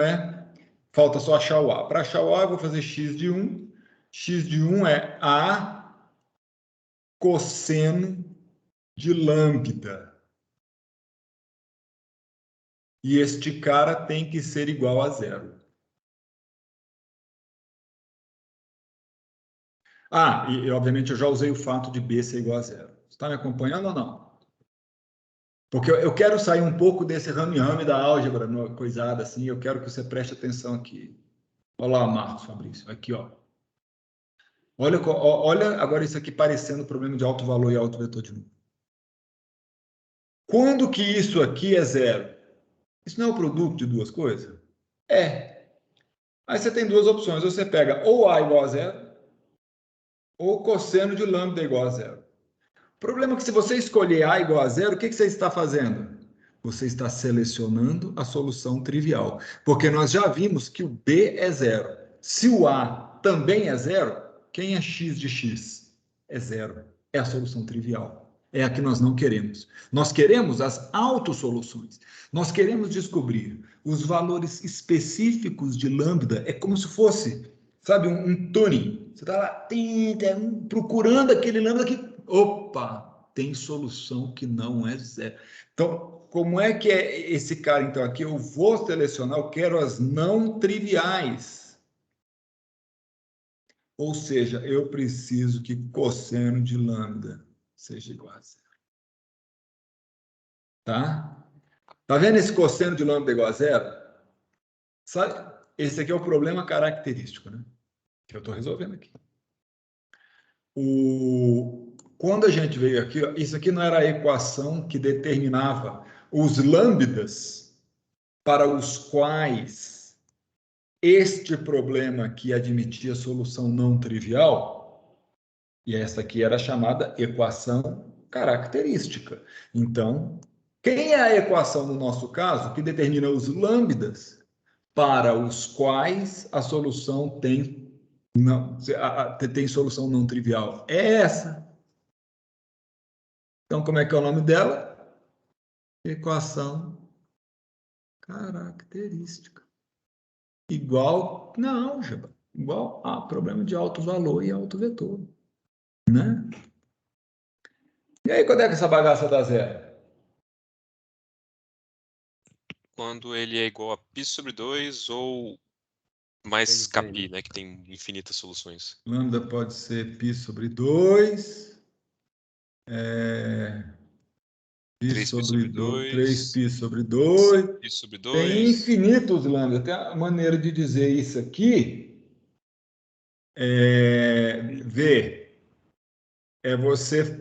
falta só achar o A. Para achar o A, eu vou fazer x de 1. X de 1 é A cosseno de lambda. E este cara tem que ser igual a zero. Ah, e obviamente eu já usei o fato de B ser igual a zero. Você está me acompanhando ou não? Porque eu quero sair um pouco desse rame-rame da álgebra, coisada assim, eu quero que você preste atenção aqui. Olha lá, Marcos Fabrício, aqui, ó. Olha agora isso aqui parecendo problema de alto valor e alto vetor de número. Quando que isso aqui é zero? Isso não é o produto de duas coisas? É. Aí você tem duas opções. Você pega ou A igual a zero, ou cosseno de lambda igual a zero. O problema é que se você escolher A igual a zero, o que você está fazendo? Você está selecionando a solução trivial. Porque nós já vimos que o B é zero. Se o A também é zero, quem é x de x? É zero. É a solução trivial. É a que nós não queremos. Nós queremos as autossoluções. Nós queremos descobrir os valores específicos de lambda. É como se fosse, sabe, um tuning. Você está lá procurando aquele lambda que, opa, tem solução que não é zero. Então, como é que é esse cara, então, aqui? Eu vou selecionar, eu quero as não triviais. Ou seja, eu preciso que cosseno de lambda seja igual a zero. Tá? Tá vendo esse cosseno de lambda igual a zero? Sabe? Esse aqui é o problema característico, né? Que eu estou resolvendo aqui. Quando a gente veio aqui, ó, isso aqui não era a equação que determinava os lambdas para os quais este problema aqui admitia solução não trivial, e essa aqui era a chamada equação característica. Então, quem é a equação no nosso caso que determina os lambdas para os quais a solução tem solução não trivial? É essa. Então, como é que é o nome dela? Equação característica. Igual, não, Jaba, igual a problema de alto valor e alto vetor, né? E aí, quando é que essa bagaça dá zero? Quando ele é igual a π sobre 2 ou mais kπ, né, que tem infinitas soluções. Lambda pode ser π sobre 2, π 3π sobre 2, 3π sobre 2. π sobre Tem 2. infinitos lambda. Tem a maneira de dizer isso aqui. V.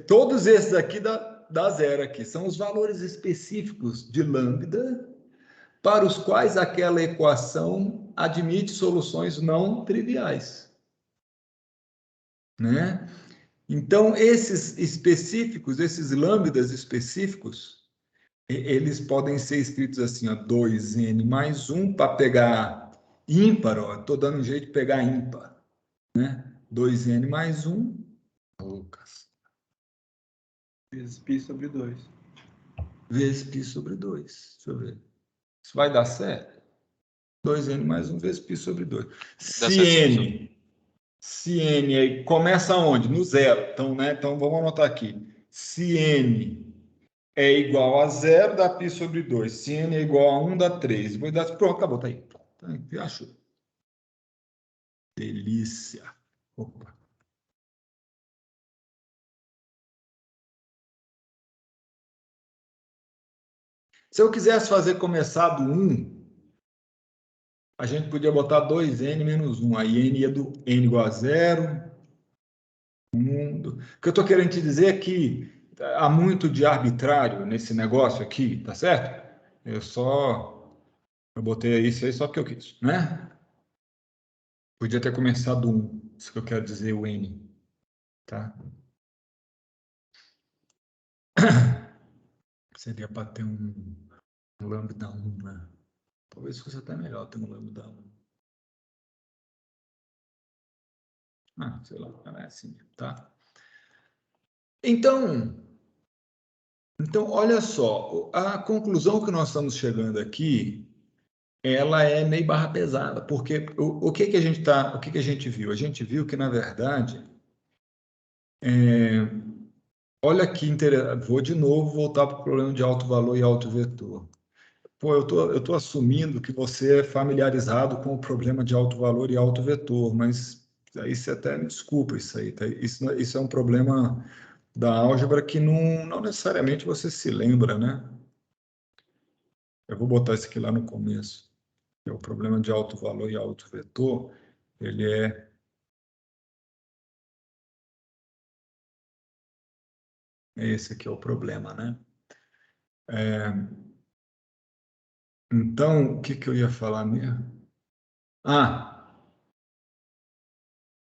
Todos esses aqui dá zero aqui. São os valores específicos de lambda para os quais aquela equação admite soluções não triviais, né? Então, esses específicos, esses lambdas específicos, eles podem ser escritos assim, ó, 2n mais 1 para pegar ímpar, ó, estou dando um jeito de pegar ímpar, né? 2n mais 1, Lucas, Vezes π sobre 2. vezes π sobre 2. Deixa eu ver. Isso vai dar certo? 2n mais 1 vezes π sobre 2. Se n começa onde? No zero. Então, né? Então, vamos anotar aqui. Se n é igual a zero, dá π sobre 2. Se n é igual a 1, dá 3. Pronto, acabou, tá aí. Já achou. Delícia. Opa. Se eu quisesse fazer começar do 1, a gente podia botar 2n menos 1. Aí n ia do n igual a 0. 1. O que eu estou querendo te dizer é que há muito de arbitrário nesse negócio aqui, tá certo? Eu botei isso aí só porque eu quis, né? Podia ter começado 1, isso que eu quero dizer, o n, tá? Seria para ter um lambda 1, né? Talvez fosse até melhor ter um lambda 1. sei lá, é assim, tá? Então, olha só, a conclusão que nós estamos chegando aqui, ela é meio barra pesada, porque o que que a gente o que que a gente viu? A gente viu que, na verdade, olha que interessante, vou de novo voltar para o problema de alto valor e alto vetor. Pô, eu tô assumindo que você é familiarizado com o problema de alto valor e alto vetor, mas aí você até me desculpa isso aí, tá? Isso é um problema da álgebra que não necessariamente você se lembra, né? Eu vou botar isso aqui lá no começo. O problema de alto valor e alto vetor, ele esse aqui é o problema, né? Então, o que que eu ia falar mesmo?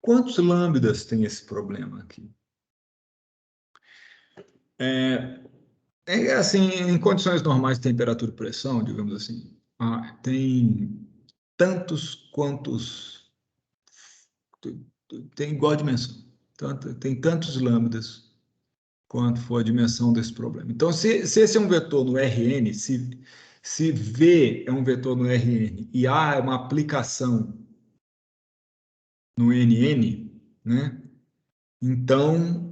Quantos lambdas tem esse problema aqui? Assim, em condições normais de temperatura e pressão, digamos assim, tem tantos quantos tem igual dimensão. Tem tantos lambdas quanto for a dimensão desse problema. Então, se esse é um vetor no Rn, se V é um vetor no Rn e A é uma aplicação no Nn, né? Então,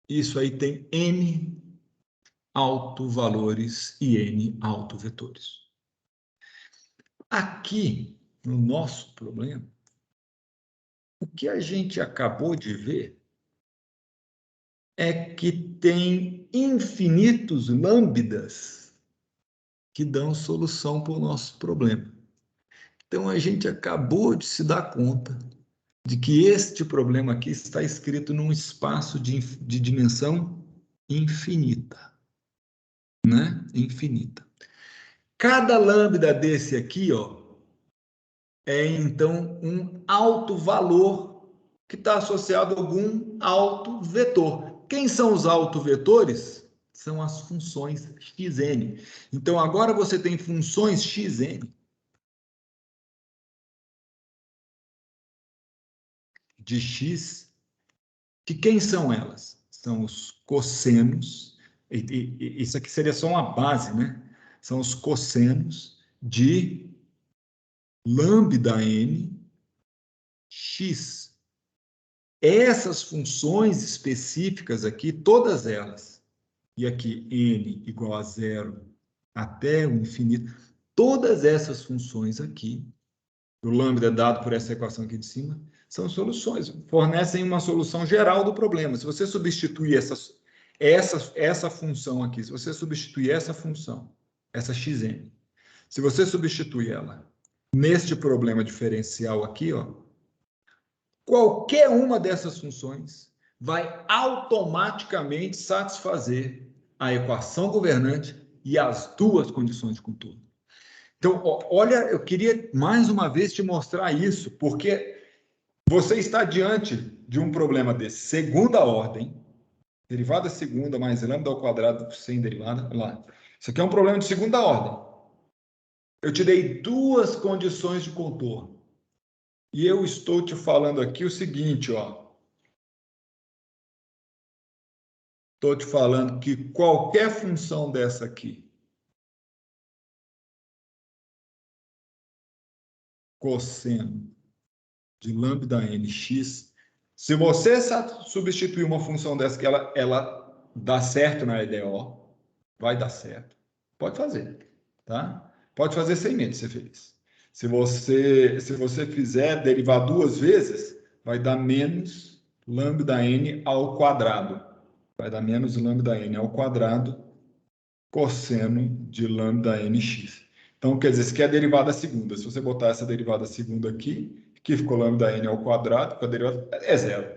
isso aí tem N autovalores e N autovetores. Aqui, no nosso problema, o que a gente acabou de ver é que tem infinitos lambdas que dão solução para o nosso problema. Então, a gente acabou de se dar conta de que este problema aqui está escrito num espaço de dimensão infinita, né? Infinita. Cada lambda desse aqui, ó, é então um alto valor que está associado a algum alto vetor. Quem são os autovetores? São as funções xn. Então, agora você tem funções xn de x, que quem são elas? São os cossenos, isso aqui seria só uma base, né? São os cossenos de lambda n x. Essas funções específicas aqui, todas elas, e aqui n igual a zero até o infinito, todas essas funções aqui, o lambda dado por essa equação aqui de cima, são soluções, fornecem uma solução geral do problema. Se você substituir essa função aqui, se você substituir essa função, essa xn, se você substituir ela neste problema diferencial aqui, ó, qualquer uma dessas funções vai automaticamente satisfazer a equação governante e as duas condições de contorno. Então, olha, eu queria mais uma vez te mostrar isso, porque você está diante de um problema de segunda ordem, derivada segunda mais lambda ao quadrado sem derivada, lá. Isso aqui é um problema de segunda ordem. Eu te dei duas condições de contorno. E eu estou te falando aqui o seguinte, ó. Estou te falando que qualquer função dessa aqui, cosseno de lambda nx, se você substituir uma função dessa que ela dá certo na EDO, vai dar certo. Pode fazer, tá? Pode fazer sem medo de ser feliz. Se você fizer derivar duas vezes, vai dar menos lambda n ao quadrado. Vai dar menos lambda n ao quadrado cosseno de lambda nx. Então, quer dizer, isso aqui é a derivada segunda. Se você botar essa derivada segunda aqui, que ficou lambda n ao quadrado, a derivada é zero.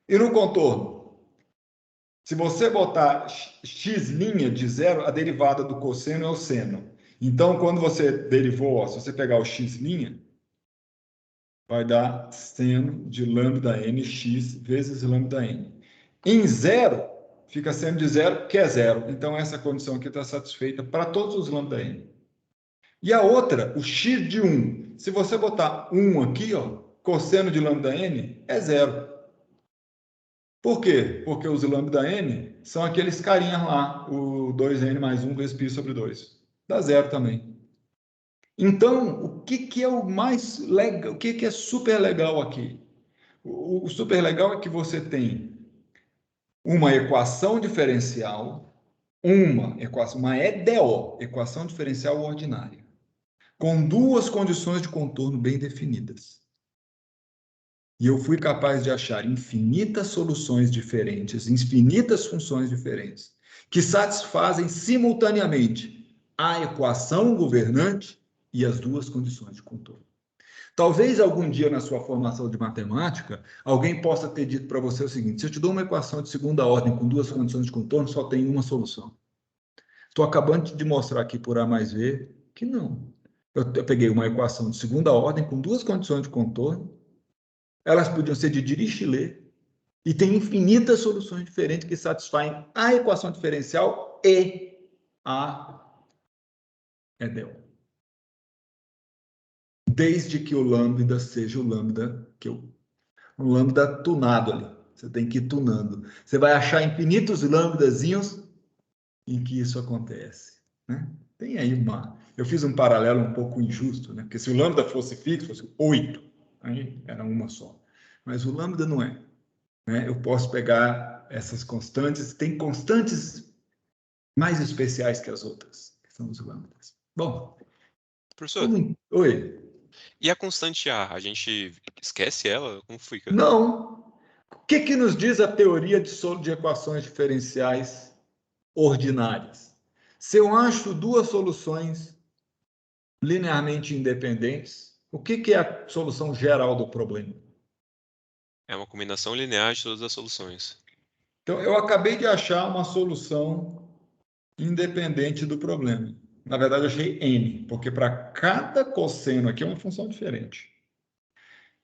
E no contorno? Se você botar x' de zero, a derivada do cosseno é o seno. Então, quando você derivou, ó, se você pegar o x', vai dar seno de lambda nx vezes lambda n. Em zero, fica seno de zero, que é zero. Então, essa condição aqui está satisfeita para todos os lambda n. E a outra, o x de 1. Se você botar 1 aqui, ó, cosseno de lambda n é zero. Por quê? Porque os lambda n são aqueles carinhas lá, o 2n mais 1 vezes π sobre 2. Dá zero também. Então, o que é o mais legal, o que é super legal aqui? O super legal é que você tem uma equação diferencial, uma EDO, equação diferencial ordinária, com duas condições de contorno bem definidas. E eu fui capaz de achar infinitas soluções diferentes, infinitas funções diferentes, que satisfazem simultaneamente a equação governante e as duas condições de contorno. Talvez algum dia na sua formação de matemática, alguém possa ter dito para você o seguinte: se eu te dou uma equação de segunda ordem com duas condições de contorno, só tem uma solução. Estou acabando de mostrar aqui por A mais V que não. Eu peguei uma equação de segunda ordem com duas condições de contorno, elas podiam ser de Dirichlet, e tem infinitas soluções diferentes que satisfazem a equação diferencial e a EDO. Desde que o lambda seja o lambda um lambda tunado ali. Você tem que ir tunando. Você vai achar infinitos lambdazinhos em que isso acontece, né? Tem aí eu fiz um paralelo um pouco injusto, né? Porque se o lambda fosse fixo, fosse 8, aí era uma só. Mas o lambda não é, né? Eu posso pegar essas constantes, tem constantes mais especiais que as outras, que são os lambdas. Bom, Professor, oi. e a constante A? A gente esquece ela? Como fica? Não. O que nos diz a teoria de equações diferenciais ordinárias? Se eu acho duas soluções linearmente independentes, o que é a solução geral do problema? É uma combinação linear de todas as soluções. Então, eu acabei de achar uma solução independente do problema. Na verdade, eu achei n, porque para cada cosseno aqui é uma função diferente.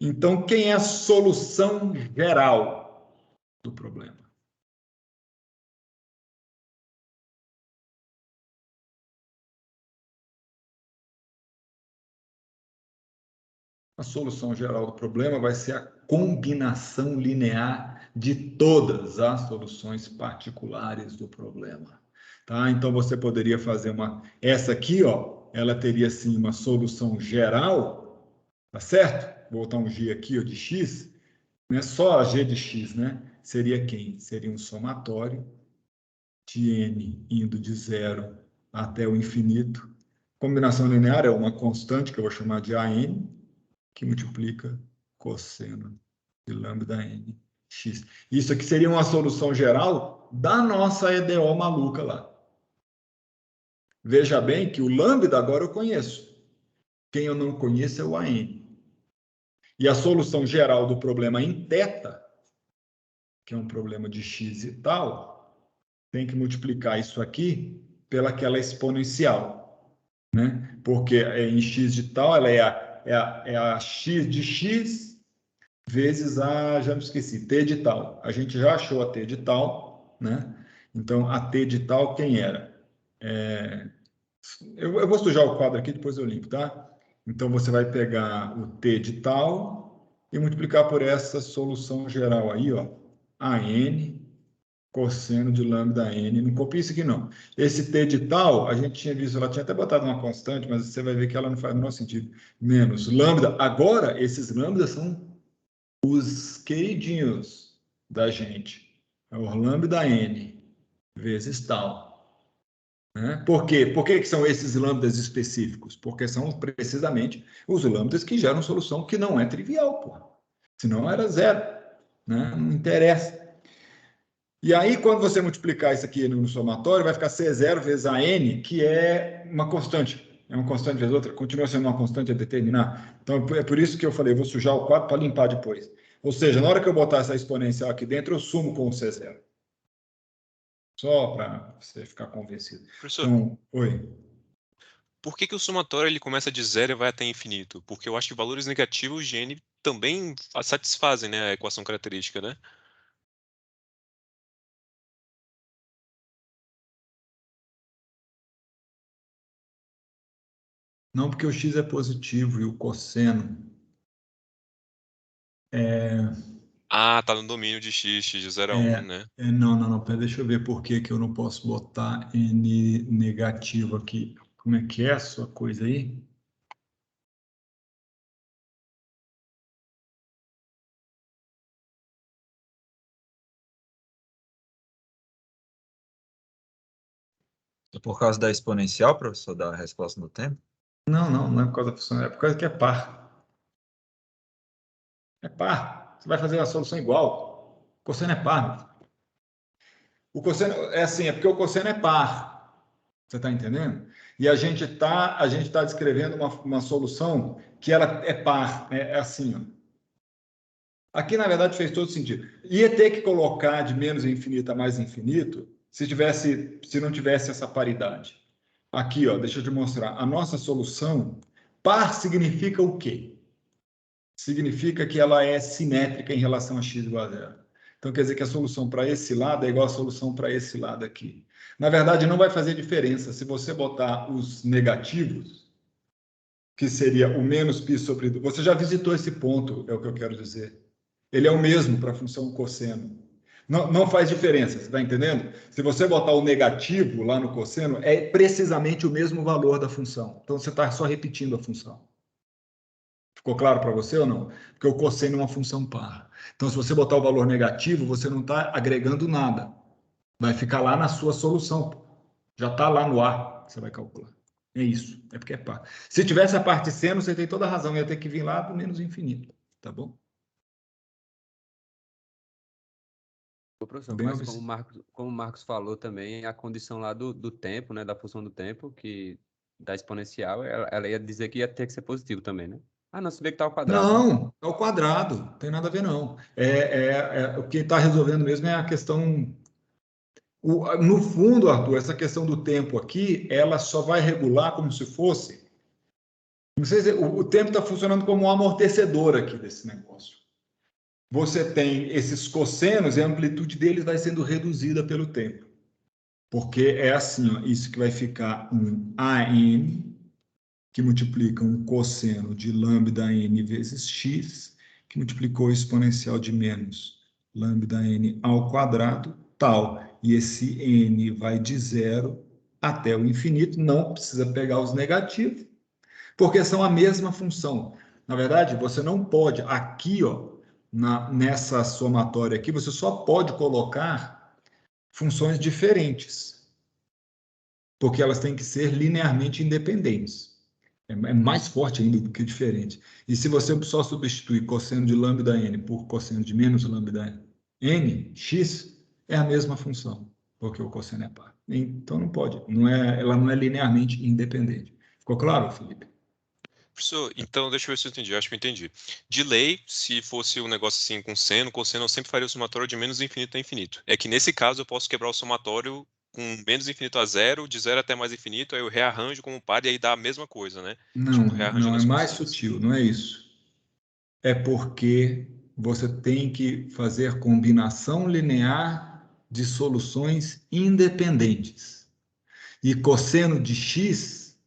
Então, quem é a solução geral do problema? A solução geral do problema vai ser a combinação linear de todas as soluções particulares do problema. Tá? Então, você poderia fazer essa aqui, ó, ela teria, sim, uma solução geral, tá certo? Vou botar um G aqui, ó, de X, não é só a G de X, né? Seria quem? Seria um somatório de N indo de zero até o infinito. Combinação linear é uma constante, que eu vou chamar de AN, que multiplica cosseno de lambda n x. Isso aqui seria uma solução geral da nossa EDO maluca lá. Veja bem que o lambda agora eu conheço. Quem eu não conheço é o AN. E a solução geral do problema em θ, que é um problema de x e tal, tem que multiplicar isso aqui pelaquela exponencial, né? Porque em x de tal, ela é a x de x vezes a, já me esqueci, t de tal. A gente já achou a t de tal, né? Então, a t de tal, quem era? Eu vou sujar o quadro aqui, depois eu limpo, tá? Então, você vai pegar o t de tal e multiplicar por essa solução geral aí, ó, a n cosseno de lambda n. Não copia isso aqui, não. Esse t de tal, a gente tinha visto, ela tinha até botado uma constante, mas você vai ver que ela não faz o menor sentido. Menos lambda. Agora, esses lambdas são os queridinhos da gente. É o lambda n vezes tal. Né? Por quê? Por que são esses lambdas específicos? Porque são precisamente os lambdas que geram solução que não é trivial, porra. Senão era zero. Né? Não interessa. E aí, quando você multiplicar isso aqui no somatório, vai ficar C0 vezes a n, que é uma constante. É uma constante vezes outra, continua sendo uma constante a determinar. Então, é por isso que eu falei, eu vou sujar o quadro para limpar depois. Ou seja, na hora que eu botar essa exponencial aqui dentro, eu sumo com o C0. Só para você ficar convencido. Professor, Então, oi. por que o somatório ele começa de zero e vai até infinito? Porque eu acho que valores negativos de n também satisfazem, né, a equação característica, né? Não, porque o x é positivo e o cosseno Ah, tá no domínio de x, x de 0 a 1, né? Não, pera, deixa eu ver por que que eu não posso botar n negativo aqui. Como é que é a sua coisa aí? É por causa da exponencial, professor, da resposta no tempo? Não é por causa da função, é por causa que é par. É par. Você vai fazer a solução igual. O cosseno é par. O cosseno é assim, é porque o cosseno é par. Você está entendendo? E a gente tá descrevendo uma solução que ela é par. É assim, ó. Aqui, na verdade, fez todo sentido. Ia ter que colocar de menos infinito a mais infinito se não tivesse essa paridade. Aqui, ó, deixa eu te mostrar. A nossa solução, par significa o quê? Significa que ela é simétrica em relação a x igual a zero. Então, quer dizer que a solução para esse lado é igual à solução para esse lado aqui. Na verdade, não vai fazer diferença se você botar os negativos, que seria o menos π sobre 2. Você já visitou esse ponto, é o que eu quero dizer. Ele é o mesmo para a função cosseno. Não faz diferença, você está entendendo? Se você botar o negativo lá no cosseno, é precisamente o mesmo valor da função. Então, você está só repetindo a função. Ficou claro para você ou não? Porque o cosseno é uma função par. Então, se você botar o valor negativo, você não está agregando nada. Vai ficar lá na sua solução. Já está lá no A, que você vai calcular. É isso. É porque é par. Se tivesse a parte seno, você tem toda a razão. Ia ter que vir lá do menos infinito. Tá bom? Ô, professor, Bem mas como o Marcos falou também, a condição lá do tempo, né, da função do tempo, que da exponencial, ela ia dizer que ia ter que ser positivo também, né? Ah, não, se vê que tá ao quadrado, né? Não, é o quadrado. Não tem nada a ver, não. O que está resolvendo mesmo é a questão. No fundo, Arthur, essa questão do tempo aqui, ela só vai regular como se fosse. Não sei se, o tempo está funcionando como um amortecedor aqui desse negócio. Você tem esses cossenos e a amplitude deles vai sendo reduzida pelo tempo. Porque é assim, ó, isso que vai ficar um AN, que multiplica um cosseno de lambda n vezes x, que multiplicou o exponencial de menos lambda n ao quadrado, tal. E esse n vai de zero até o infinito, não precisa pegar os negativos, porque são a mesma função. Na verdade, você não pode, aqui, ó, nessa somatória aqui, você só pode colocar funções diferentes, porque elas têm que ser linearmente independentes. É mais forte ainda do que diferente. E se você só substituir cosseno de lambda n por cosseno de menos lambda n, x, é a mesma função, porque o cosseno é par. Então não pode, ela não é linearmente independente. Ficou claro, Felipe? Professor, então deixa eu ver se eu entendi. Eu acho que eu entendi. De lei, se fosse um negócio assim com seno, cosseno, eu sempre faria o somatório de menos infinito a infinito. É que nesse caso eu posso quebrar o somatório com menos infinito a zero, de zero até mais infinito, aí eu rearranjo como par e aí dá a mesma coisa, né? Tipo, Não, rearranjando é as mais funções. sutil, não é isso. É porque você tem que fazer combinação linear de soluções independentes. E cosseno de x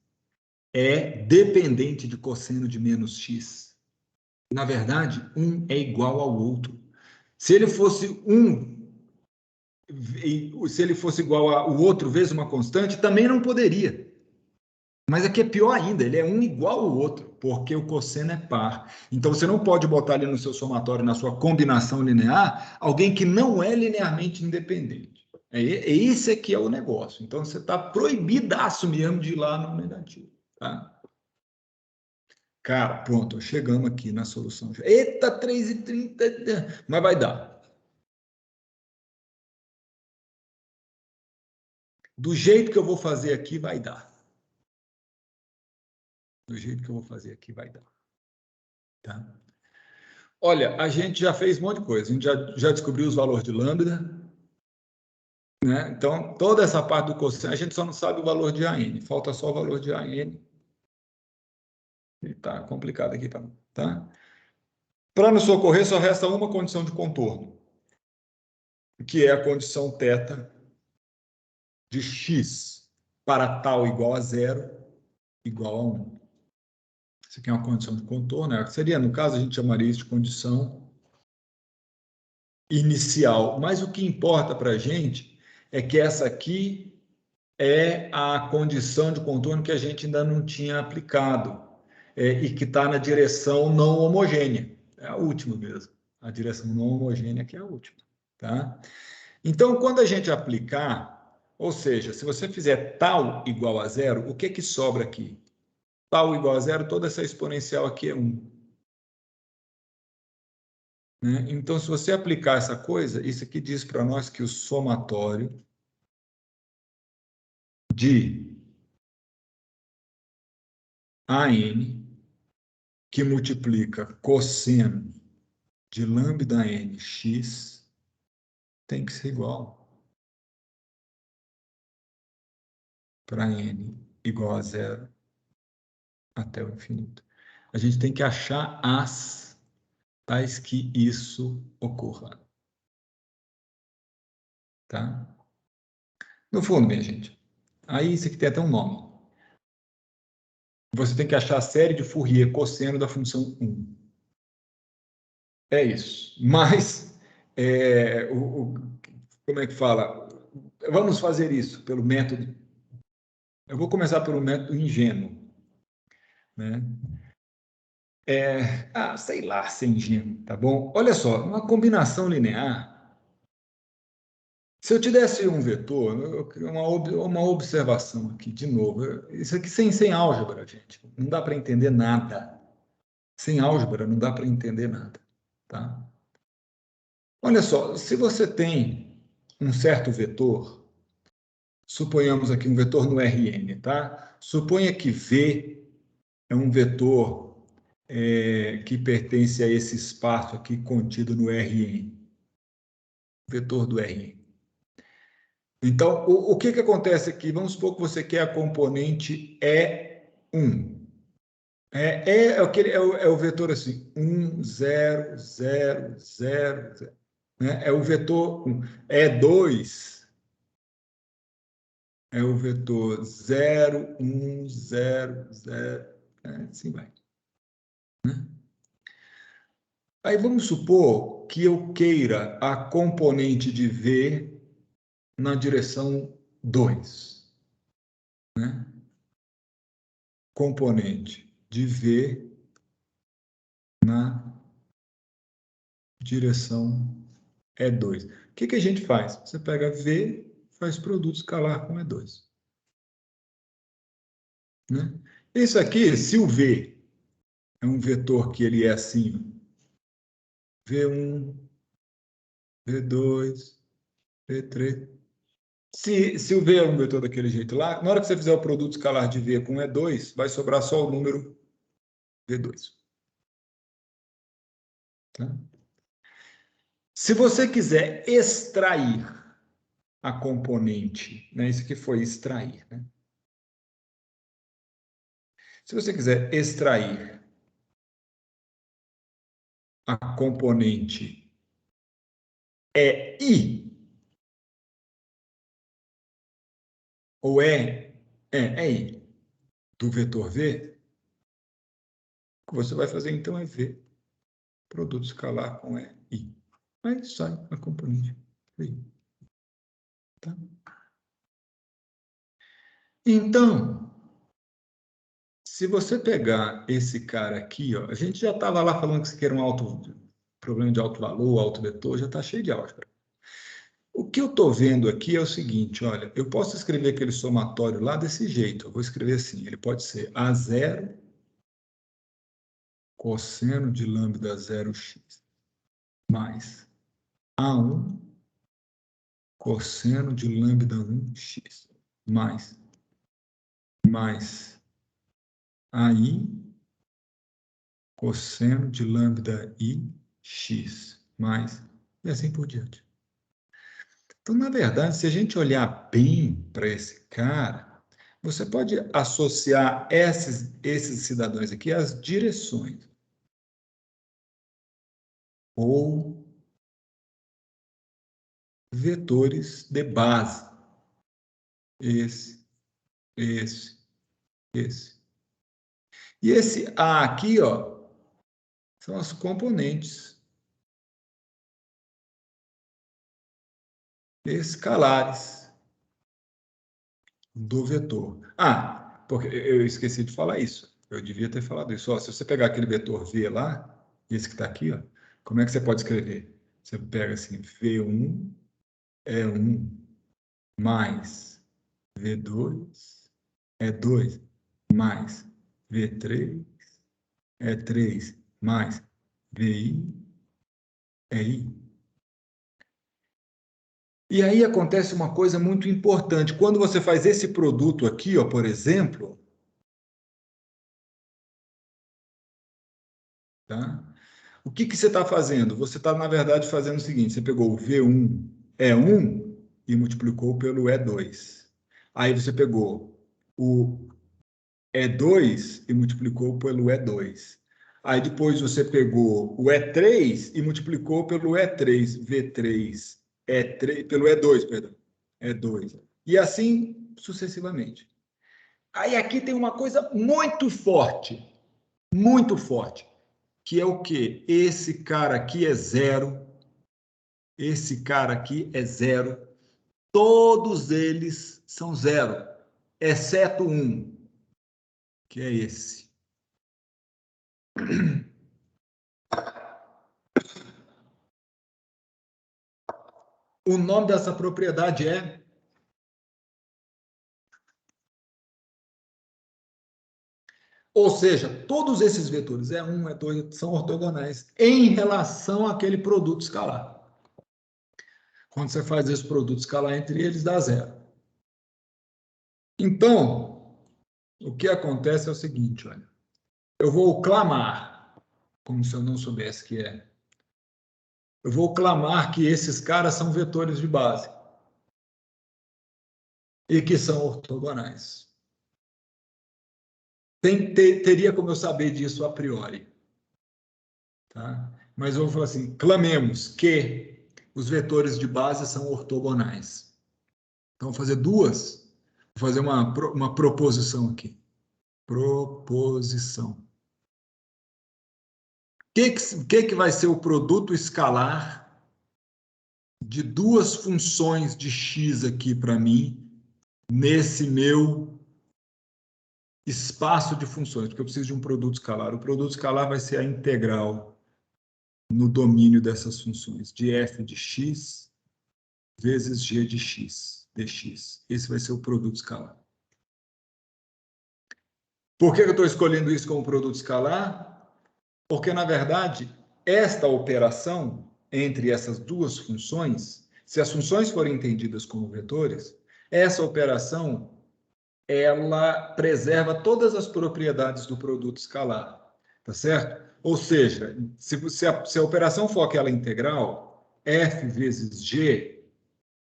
é dependente de cosseno de menos x. Na verdade, um é igual ao outro. Se ele fosse se ele fosse igual ao outro vezes uma constante, também não poderia. Mas aqui é pior ainda, ele é um igual ao outro, porque o cosseno é par. Então você não pode botar ali no seu somatório, na sua combinação linear, alguém que não é linearmente independente. Esse aqui é o negócio. Então você está proibidaço mesmo de ir lá no negativo. Tá? Cara, pronto, chegamos aqui na solução. Eita, 3,30, mas vai dar. Do jeito que eu vou fazer aqui, vai dar. Do jeito que eu vou fazer aqui, vai dar. Tá? Olha, a gente já fez um monte de coisa. A gente já descobriu os valores de lambda, né? Então, toda essa parte do cosseno, a gente só não sabe o valor de AN. Falta só o valor de AN. Está complicado aqui, tá? Para nos socorrer, só resta uma condição de contorno, que é a condição θ de x para tal igual a zero, igual a 1. Isso aqui é uma condição de contorno, né? Seria, no caso, a gente chamaria isso de condição inicial, mas o que importa para a gente é que essa aqui é a condição de contorno que a gente ainda não tinha aplicado, e que está na direção não homogênea. É a última mesmo. A direção não homogênea que é a última. Tá? Então, quando a gente aplicar, ou seja, se você fizer tal igual a zero, o que que sobra aqui? Tal igual a zero, toda essa exponencial aqui é 1. Né? Então, se você aplicar essa coisa, isso aqui diz para nós que o somatório de AN, que multiplica cosseno de lambda n x, tem que ser igual para n igual a zero até o infinito. A gente tem que achar as tais que isso ocorra. Tá? No fundo, minha gente, aí isso aqui tem até um nome. Você tem que achar a série de Fourier cosseno da função 1. É isso. Mas, como é que fala? Vamos fazer isso pelo método. Eu vou começar pelo método ingênuo. Né? Sei lá, ser ingênuo, tá bom? Olha só, uma combinação linear. Se eu te desse um vetor, uma observação aqui, de novo, isso aqui sem álgebra, gente, não dá para entender nada. Sem álgebra não dá para entender nada, tá? Olha só, se você tem um certo vetor, suponhamos aqui um vetor no Rn, tá? Suponha que V é um vetor que pertence a esse espaço aqui contido no Rn, vetor do Rn. Então, o que acontece aqui? Vamos supor que você quer a componente E1. É o vetor assim, 1, 0, 0, 0, 0. Né? É o vetor 1. E2 é o vetor 0, 1, 0, 0. Assim vai. Né? Aí vamos supor que eu queira a componente de V na direção 2. Né? Componente de V na direção E2. O que a gente faz? Você pega V, faz produto escalar com E2. Né? Isso aqui, se o V é um vetor que ele é assim, V1, V2, V3. Se o V é um vetor daquele jeito lá, na hora que você fizer o produto escalar de V com E2, vai sobrar só o número V2. Tá? Se você quiser extrair a componente, né? Isso aqui foi extrair. Né? Se você quiser extrair a componente I, ou I, do vetor V, o que você vai fazer então é V, produto escalar com I. Aí sai a componente I. Tá? Então, se você pegar esse cara aqui, ó, a gente já estava lá falando que isso aqui era problema de alto valor, alto vetor, já está cheio de álgebra. O que eu estou vendo aqui é o seguinte, olha, eu posso escrever aquele somatório lá desse jeito, eu vou escrever assim, ele pode ser A0 cosseno de lambda 0x mais A1 cosseno de lambda 1x mais AI cosseno de lambda I x mais, e assim por diante. Então, na verdade, se a gente olhar bem para esse cara, você pode associar esses cidadãos aqui às direções. Ou vetores de base. Esse. E esse A aqui, ó, são as componentes escalares do vetor. Ah, porque eu esqueci de falar isso. Eu devia ter falado isso. Ó, se você pegar aquele vetor V lá, esse que está aqui, ó, como é que você pode escrever? Você pega assim, V1 é 1 mais V2 é 2 mais V3 é 3 mais VI é I. E aí acontece uma coisa muito importante. Quando você faz esse produto aqui, ó, por exemplo, tá? O que você está fazendo? Você está, na verdade, fazendo o seguinte: você pegou o V1 E1 e multiplicou pelo E2. Aí você pegou o E2 e multiplicou pelo E2. Aí depois você pegou o E3 e multiplicou pelo E3, V3, E3, pelo E2, perdão, E2. E assim sucessivamente. Aí aqui tem uma coisa muito forte, que é o quê? Esse cara aqui é zero, esse cara aqui é zero, todos eles são zero, exceto um, que é esse. O nome dessa propriedade é... Ou seja, todos esses vetores, E1, E2, são ortogonais em relação àquele produto escalar. Quando você faz esse produto escalar entre eles, dá zero. Então, o que acontece é o seguinte, olha. Eu vou clamar, como se eu não soubesse que é. Eu vou clamar que esses caras são vetores de base e que são ortogonais. Teria como eu saber disso a priori. Tá? Mas eu vou falar assim, clamemos que os vetores de base são ortogonais. Então, vou fazer duas. Vou fazer uma proposição aqui. Proposição. O que vai ser o produto escalar de duas funções de x aqui para mim, nesse meu espaço de funções? Porque eu preciso de um produto escalar. O produto escalar vai ser a integral no domínio dessas funções, de f de x vezes g de x, dx. Esse vai ser o produto escalar. Por que eu estou escolhendo isso como produto escalar? Porque, na verdade, esta operação entre essas duas funções, se as funções forem entendidas como vetores, essa operação ela preserva todas as propriedades do produto escalar, tá certo? Ou seja, se a operação for aquela integral, f vezes g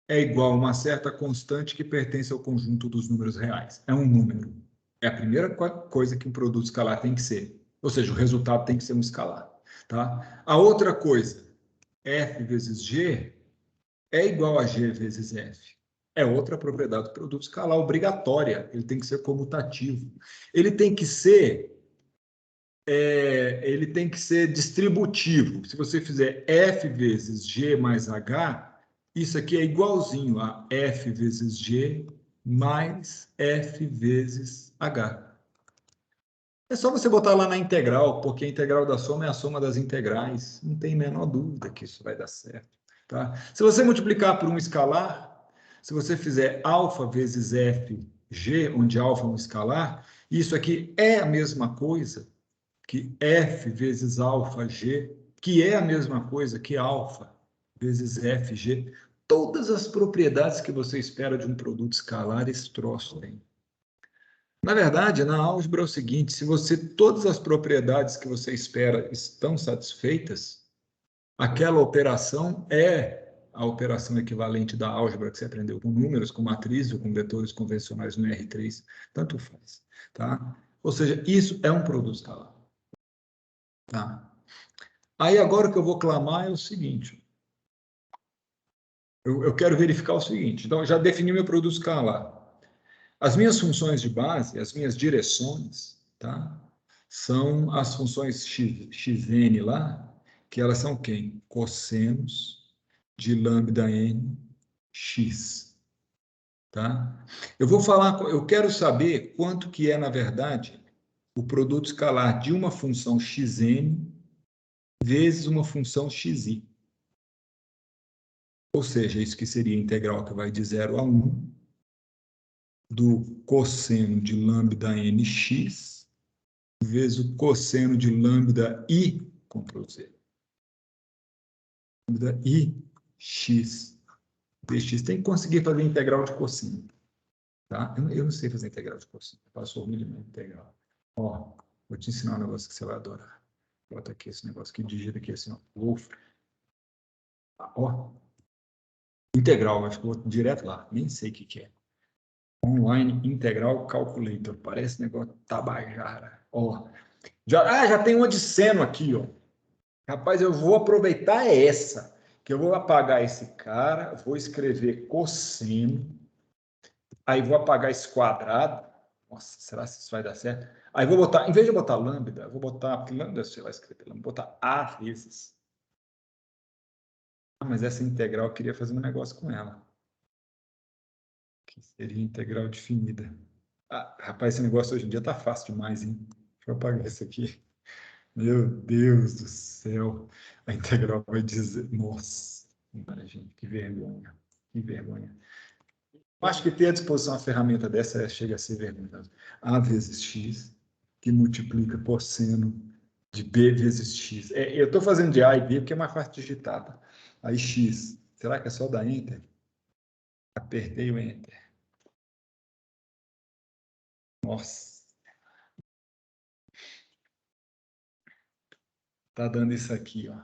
é igual a uma certa constante que pertence ao conjunto dos números reais. É um número. É a primeira coisa que um produto escalar tem que ser. Ou seja, o resultado tem que ser um escalar. Tá? A outra coisa, f vezes g é igual a g vezes f. É outra propriedade do produto escalar obrigatória. Ele tem que ser comutativo. Ele tem que ser distributivo. Se você fizer f vezes g mais h, isso aqui é igualzinho a f vezes g mais f vezes h. É só você botar lá na integral, porque a integral da soma é a soma das integrais. Não tem a menor dúvida que isso vai dar certo. Tá? Se você multiplicar por um escalar, se você fizer alfa vezes fg, onde alfa é um escalar, isso aqui é a mesma coisa que f vezes alfa g, que é a mesma coisa que alfa vezes fg. Todas as propriedades que você espera de um produto escalar, esse troço tem. Na verdade, na álgebra é o seguinte, se todas as propriedades que você espera estão satisfeitas, aquela operação é a operação equivalente da álgebra que você aprendeu com números, com matrizes ou com vetores convencionais no R3, tanto faz. Tá? Ou seja, isso é um produto escalar. Tá? Aí agora o que eu vou clamar é o seguinte, eu quero verificar o seguinte, então já defini meu produto escalar. As minhas funções de base, as minhas direções, tá? São as funções xn lá, que elas são quem? Cossenos de lambda n x. Tá? Eu quero saber quanto que é, na verdade, o produto escalar de uma função xn vezes uma função xi. Ou seja, isso que seria a integral que vai de 0 a 1 do cosseno de lambda nx vezes o cosseno de lambda i, Ctrl Z. Lambda i x dx. Tem que conseguir fazer integral de cosseno. Tá? Eu não sei fazer integral de cosseno. Passou o mínimo integral. Ó, vou te ensinar um negócio que você vai adorar. Bota aqui esse negócio aqui, digita aqui assim, ó. Wolfram. Ó. Integral, mas ficou direto lá. Nem sei o que é. Online Integral Calculator. Parece negócio tabajara. Ó. Já tem uma de seno aqui, ó. Rapaz, eu vou aproveitar essa. Que eu vou apagar esse cara, vou escrever cosseno. Aí vou apagar esse quadrado. Nossa, será que isso vai dar certo? Aí vou botar, em vez de botar lambda, eu vou botar, lambda, sei lá, escrever lambda, vou botar a vezes. Ah, mas essa integral eu queria fazer um negócio com ela. Que seria integral definida. Ah, rapaz, esse negócio hoje em dia tá fácil demais, hein? Deixa eu apagar isso aqui. Meu Deus do céu. A integral vai dizer... Nossa, gente, que vergonha. Que vergonha. Acho que ter à disposição uma ferramenta dessa chega a ser vergonhoso. A vezes x, que multiplica por seno de b vezes x. Eu estou fazendo de a e b porque é mais fácil digitar. Tá? Aí x. Será que é só dar enter? Apertei o enter. Nossa. Tá dando isso aqui, ó.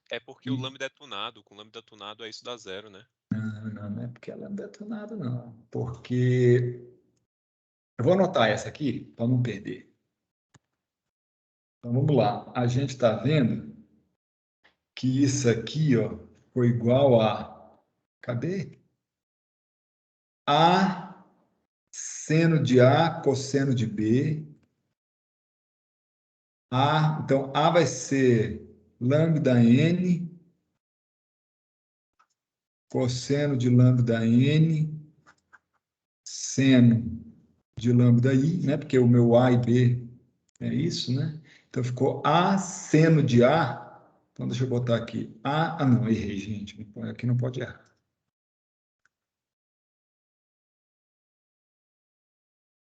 É porque o lambda é tunado. Com lambda tunado, isso dá 0, né? Não é porque ela não é detonada, não. Porque... Eu vou anotar essa aqui para não perder. Então, vamos lá. A gente está vendo que isso aqui, ó, foi igual a... Cadê? A seno de A, cosseno de B. Então, A vai ser lambda N, cosseno de lambda N, seno de lambda I, né? Porque o meu A e B é isso, né? Então, ficou A seno de A. Então, deixa eu botar aqui. Não, errei, gente. Aqui não pode errar.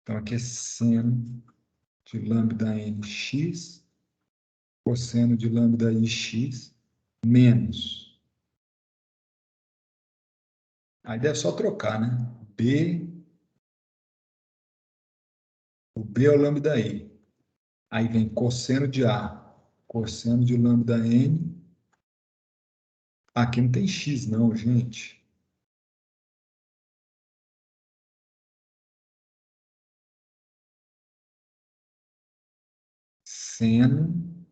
Então, aqui é seno de lambda nx, cosseno de lambda ix, menos. Aí deve só trocar, né? O B é o lambda i. Aí vem cosseno de A, cosseno de lambda n. Aqui não tem x não, gente. Seno,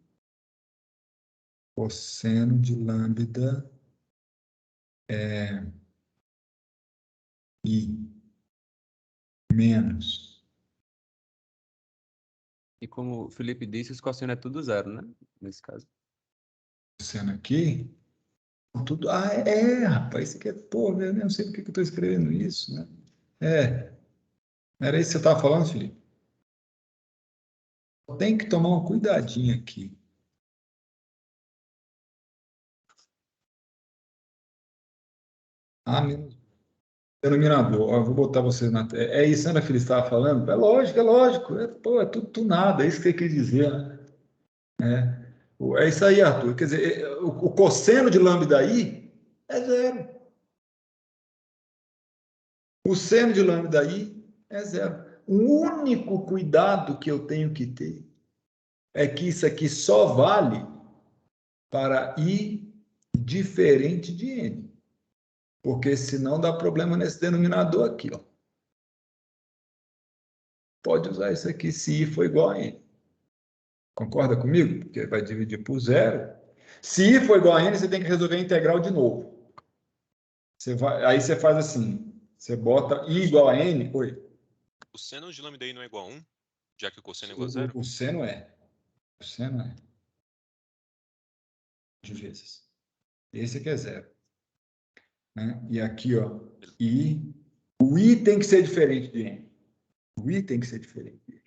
cosseno de lambda i menos. E como o Felipe disse, os cosseno é tudo 0, né? Nesse caso. Cosseno aqui. Tudo, rapaz, isso aqui é, pô, eu não sei por que eu estou escrevendo isso, né? Era isso que você estava falando, Felipe? Tem que tomar um cuidadinho aqui. Menos denominador. Ó, eu vou botar você na... É isso, né, Felipe, estava falando? É lógico, é lógico. É tudo tunado, é isso que você quis dizer, né? É isso aí, Arthur. Quer dizer, o cosseno de lambda i é 0. O seno de lambda i é 0. O único cuidado que eu tenho que ter é que isso aqui só vale para i diferente de n. Porque senão dá problema nesse denominador aqui, ó. Pode usar isso aqui se i for igual a n. Concorda comigo? Porque vai dividir por 0. Se i for igual a n, você tem que resolver a integral de novo. Aí você faz assim, você bota i igual a n, O seno de lambda i não é igual a 1? Já que o cosseno é igual a 0? O seno é. O seno é. De vezes. Esse aqui é 0. Né? E aqui, ó, I. O I tem que ser diferente de N. O I tem que ser diferente de N.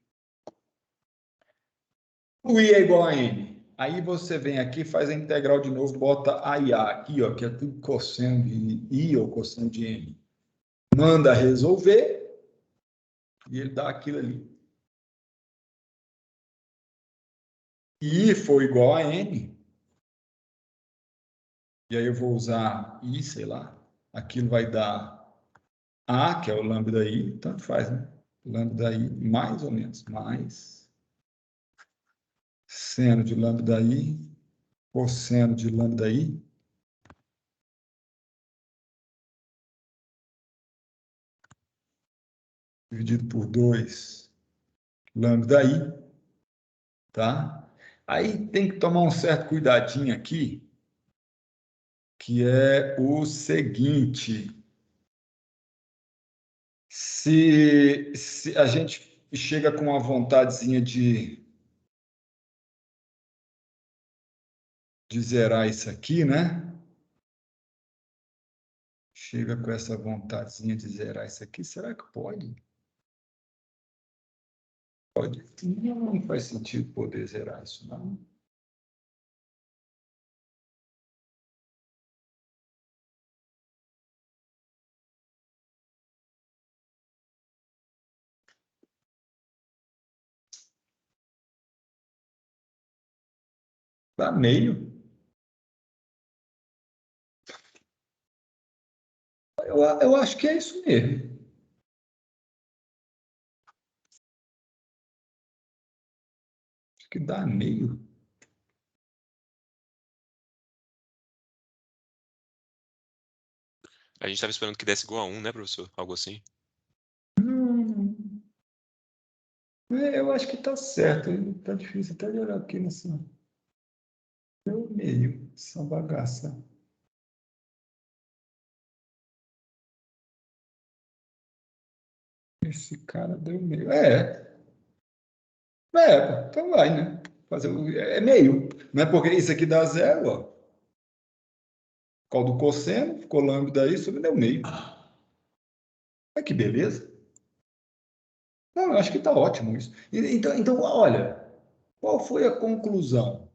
O I é igual a N. Aí você vem aqui, faz a integral de novo, bota a IA aqui, ó, que é tudo cosseno de I ou cosseno de N. Manda resolver e ele dá aquilo ali. I for igual a N. E aí eu vou usar I, sei lá. Aquilo vai dar A, que é o lambda I, tanto faz, né? Lambda I, mais ou menos, mais seno de lambda I, cosseno de lambda I, dividido por 2, lambda I, tá? Aí tem que tomar um certo cuidadinho aqui, que é o seguinte: se a gente chega com uma vontadezinha de zerar isso aqui, né? Chega com essa vontadezinha de zerar isso aqui, será que pode? Pode. Não faz sentido poder zerar isso, não. Dá meio. Eu acho que é isso mesmo. Acho que dá meio. A gente estava esperando que desse igual a 1, né, professor? Algo assim. Eu acho que está certo. Está difícil até de olhar aqui nessa. Deu meio, essa bagaça. Esse cara deu meio. Então vai, né? É meio. Não é porque isso aqui dá 0, ó. Qual do cosseno, ficou lambda aí, sobre deu meio. Olha que beleza. Não, eu acho que está ótimo isso. Então, olha, qual foi a conclusão?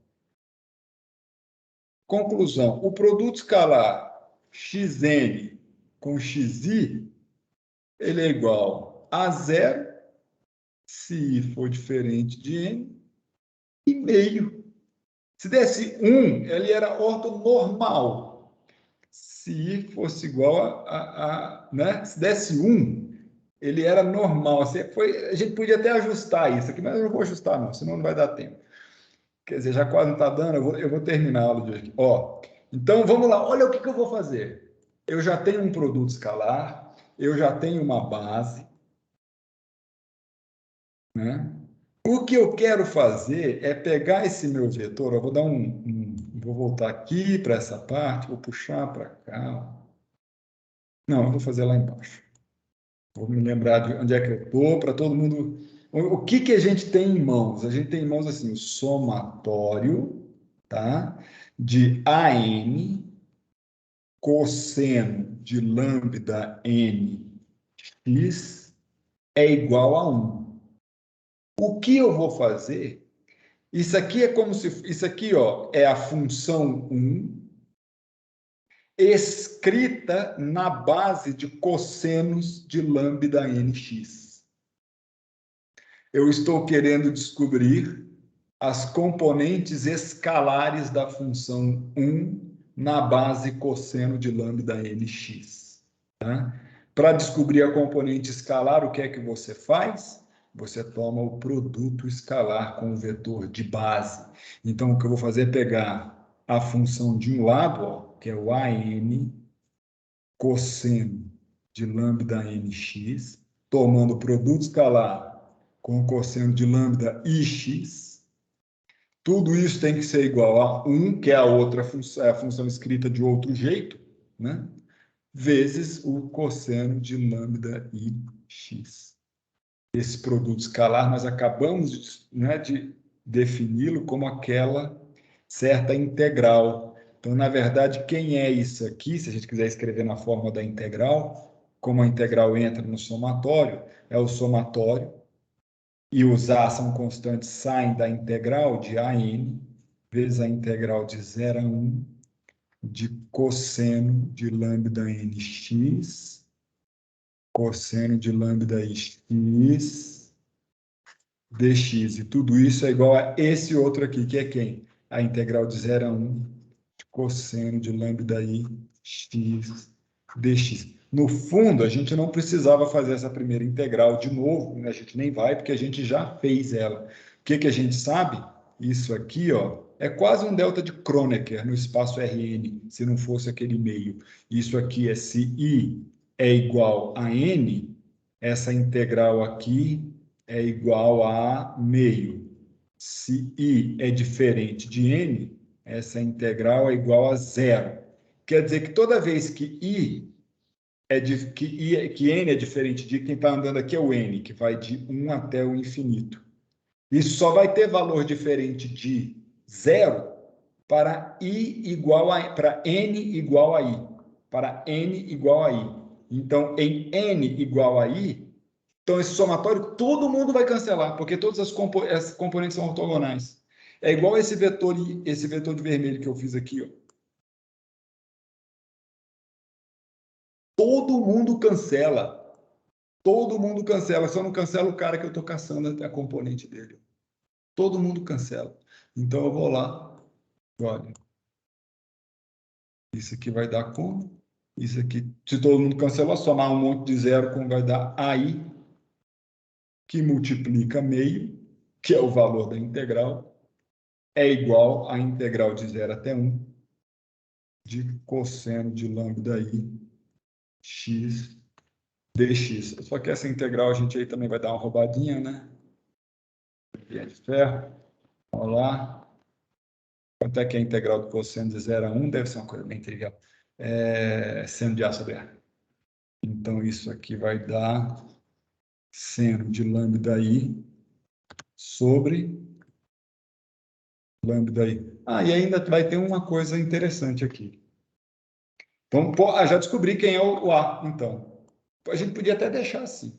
Conclusão: o produto escalar xn com xi, ele é igual a 0, se i for diferente de n, e meio. Se desse 1, ele era ortonormal. Se i fosse igual né? Se desse 1, ele era normal. A gente podia até ajustar isso aqui, mas eu não vou ajustar, não, senão não vai dar tempo. Quer dizer, já quase não está dando, eu vou terminar a aula de hoje. Ó, então, vamos lá. Olha o que eu vou fazer. Eu já tenho um produto escalar, eu já tenho uma base, né? O que eu quero fazer é pegar esse meu vetor, eu vou dar vou voltar aqui para essa parte, vou puxar para cá. Não, eu vou fazer lá embaixo. Vou me lembrar de onde é que eu estou, para todo mundo. O que a gente tem em mãos? A gente tem em mãos assim, o somatório, tá? De AN cosseno de lambda n x é igual a 1. O que eu vou fazer? Isso aqui é como se... Isso aqui, ó, é a função 1 escrita na base de cossenos de lambda nx. Eu estou querendo descobrir as componentes escalares da função 1 na base cosseno de lambda nx. Tá? Para descobrir a componente escalar, o que é que você faz? Você toma o produto escalar com o vetor de base. Então, o que eu vou fazer é pegar a função de um lado, ó, que é o AN cosseno de lambda nx, tomando o produto escalar com o cosseno de lambda ix. Tudo isso tem que ser igual a 1, que é a outra função, é a função escrita de outro jeito, né? Vezes o cosseno de lambda ix. Esse produto escalar, nós acabamos de defini-lo como aquela certa integral Então, na verdade, quem é isso aqui, se a gente quiser escrever na forma da integral, como a integral entra no somatório, é o somatório, e os A são constantes, saem da integral de AN, vezes a integral de 0 a 1, de cosseno de lambda nx, cosseno de lambda x, dx. E tudo isso é igual a esse outro aqui, que é quem? A integral de 0 a 1, de cosseno de lambda i, x, dx. No fundo, a gente não precisava fazer essa primeira integral de novo, né? A gente nem vai, porque a gente já fez ela. O que a gente sabe? Isso aqui, ó, é quase um delta de Kronecker no espaço Rn, se não fosse aquele meio. Isso aqui é se I é igual a N, essa integral aqui é igual a meio. Se I é diferente de N, essa integral é igual a zero. Quer dizer que toda vez que que N é diferente de quem está andando aqui é o N, que vai de 1 até o infinito. Isso só vai ter valor diferente de zero para para N igual a I. Para N igual a I. Então, em N igual a I, então esse somatório todo mundo vai cancelar, porque todas as componentes são ortogonais. É igual esse vetor de vermelho que eu fiz aqui, ó. Todo mundo cancela. Todo mundo cancela. Só não cancela o cara que eu estou caçando até a componente dele. Todo mundo cancela. Então eu vou lá. Olha. Isso aqui vai dar como? Isso aqui, se todo mundo cancelar, somar um monte de zero, como vai dar AI, que multiplica meio, que é o valor da integral, é igual à integral de 0 até 1 de cosseno de lambda i x dx. Só que essa integral a gente aí também vai dar uma roubadinha, né? Aqui é de ferro. Vamos lá. Quanto é que é a integral do cosseno de 0 a 1? Deve ser uma coisa bem trivial. Seno de A sobre A. Então, isso aqui vai dar seno de lambda i sobre lambda i. Ah, e ainda vai ter uma coisa interessante aqui. Então, já descobri quem é o A, então. A gente podia até deixar assim.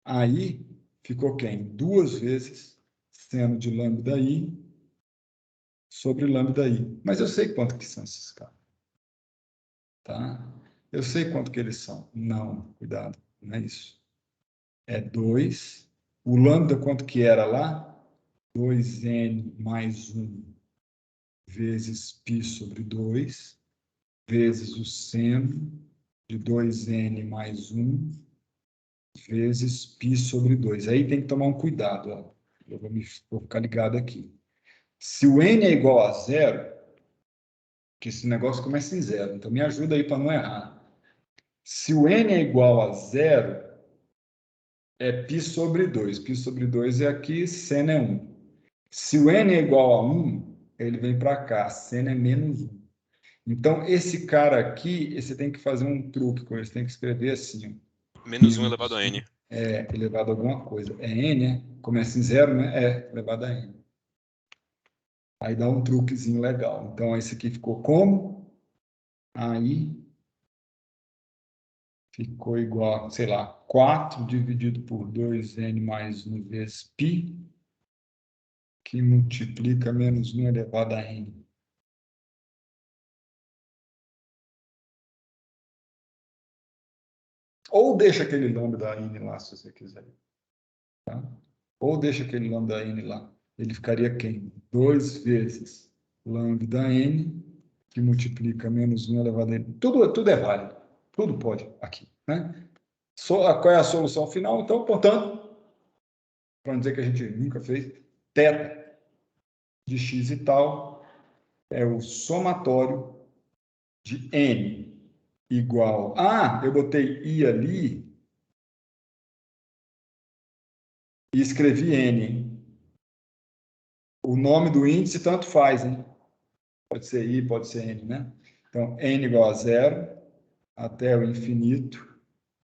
Aí, ficou quem? 2 vezes seno de lambda i sobre lambda i. Mas eu sei quanto que são esses caras. Tá? Eu sei quanto que eles são. Não, cuidado, não é isso. É 2. O lambda, quanto que era lá? 2n mais 1 vezes π sobre 2, vezes o seno de 2n mais 1 vezes π sobre 2. Aí tem que tomar um cuidado. Ó. Eu vou ficar ligado aqui. Se o n é igual a zero, que esse negócio começa em zero, então me ajuda aí para não errar. Se o n é igual a zero, é π sobre 2. Π sobre 2 é aqui, seno é 1. Se o n é igual a 1, ele vem para cá, seno é menos 1. Então, esse cara aqui, você tem que fazer um truque com ele, você tem que escrever assim. Menos 1 elevado a n. Elevado a alguma coisa. É n, né? Começa em zero, né? Elevado a n. Aí dá um truquezinho legal. Então, esse aqui ficou como? Aí ficou igual, sei lá, 4 dividido por 2n mais 1 vezes π, que multiplica menos 1 elevado a n. Ou deixa aquele lambda n lá, se você quiser. Tá? Ou deixa aquele lambda n lá. Ele ficaria quem? 2 vezes lambda n, que multiplica menos 1 elevado a n. Tudo é válido. Tudo pode aqui. Né? Qual é a solução final? Então, portanto, para não dizer que a gente nunca fez, θ de x e tal é o somatório de n igual... Ah, eu botei i ali e escrevi n, hein? O nome do índice tanto faz, hein? Pode ser i, pode ser n, né? Então, n igual a zero até o infinito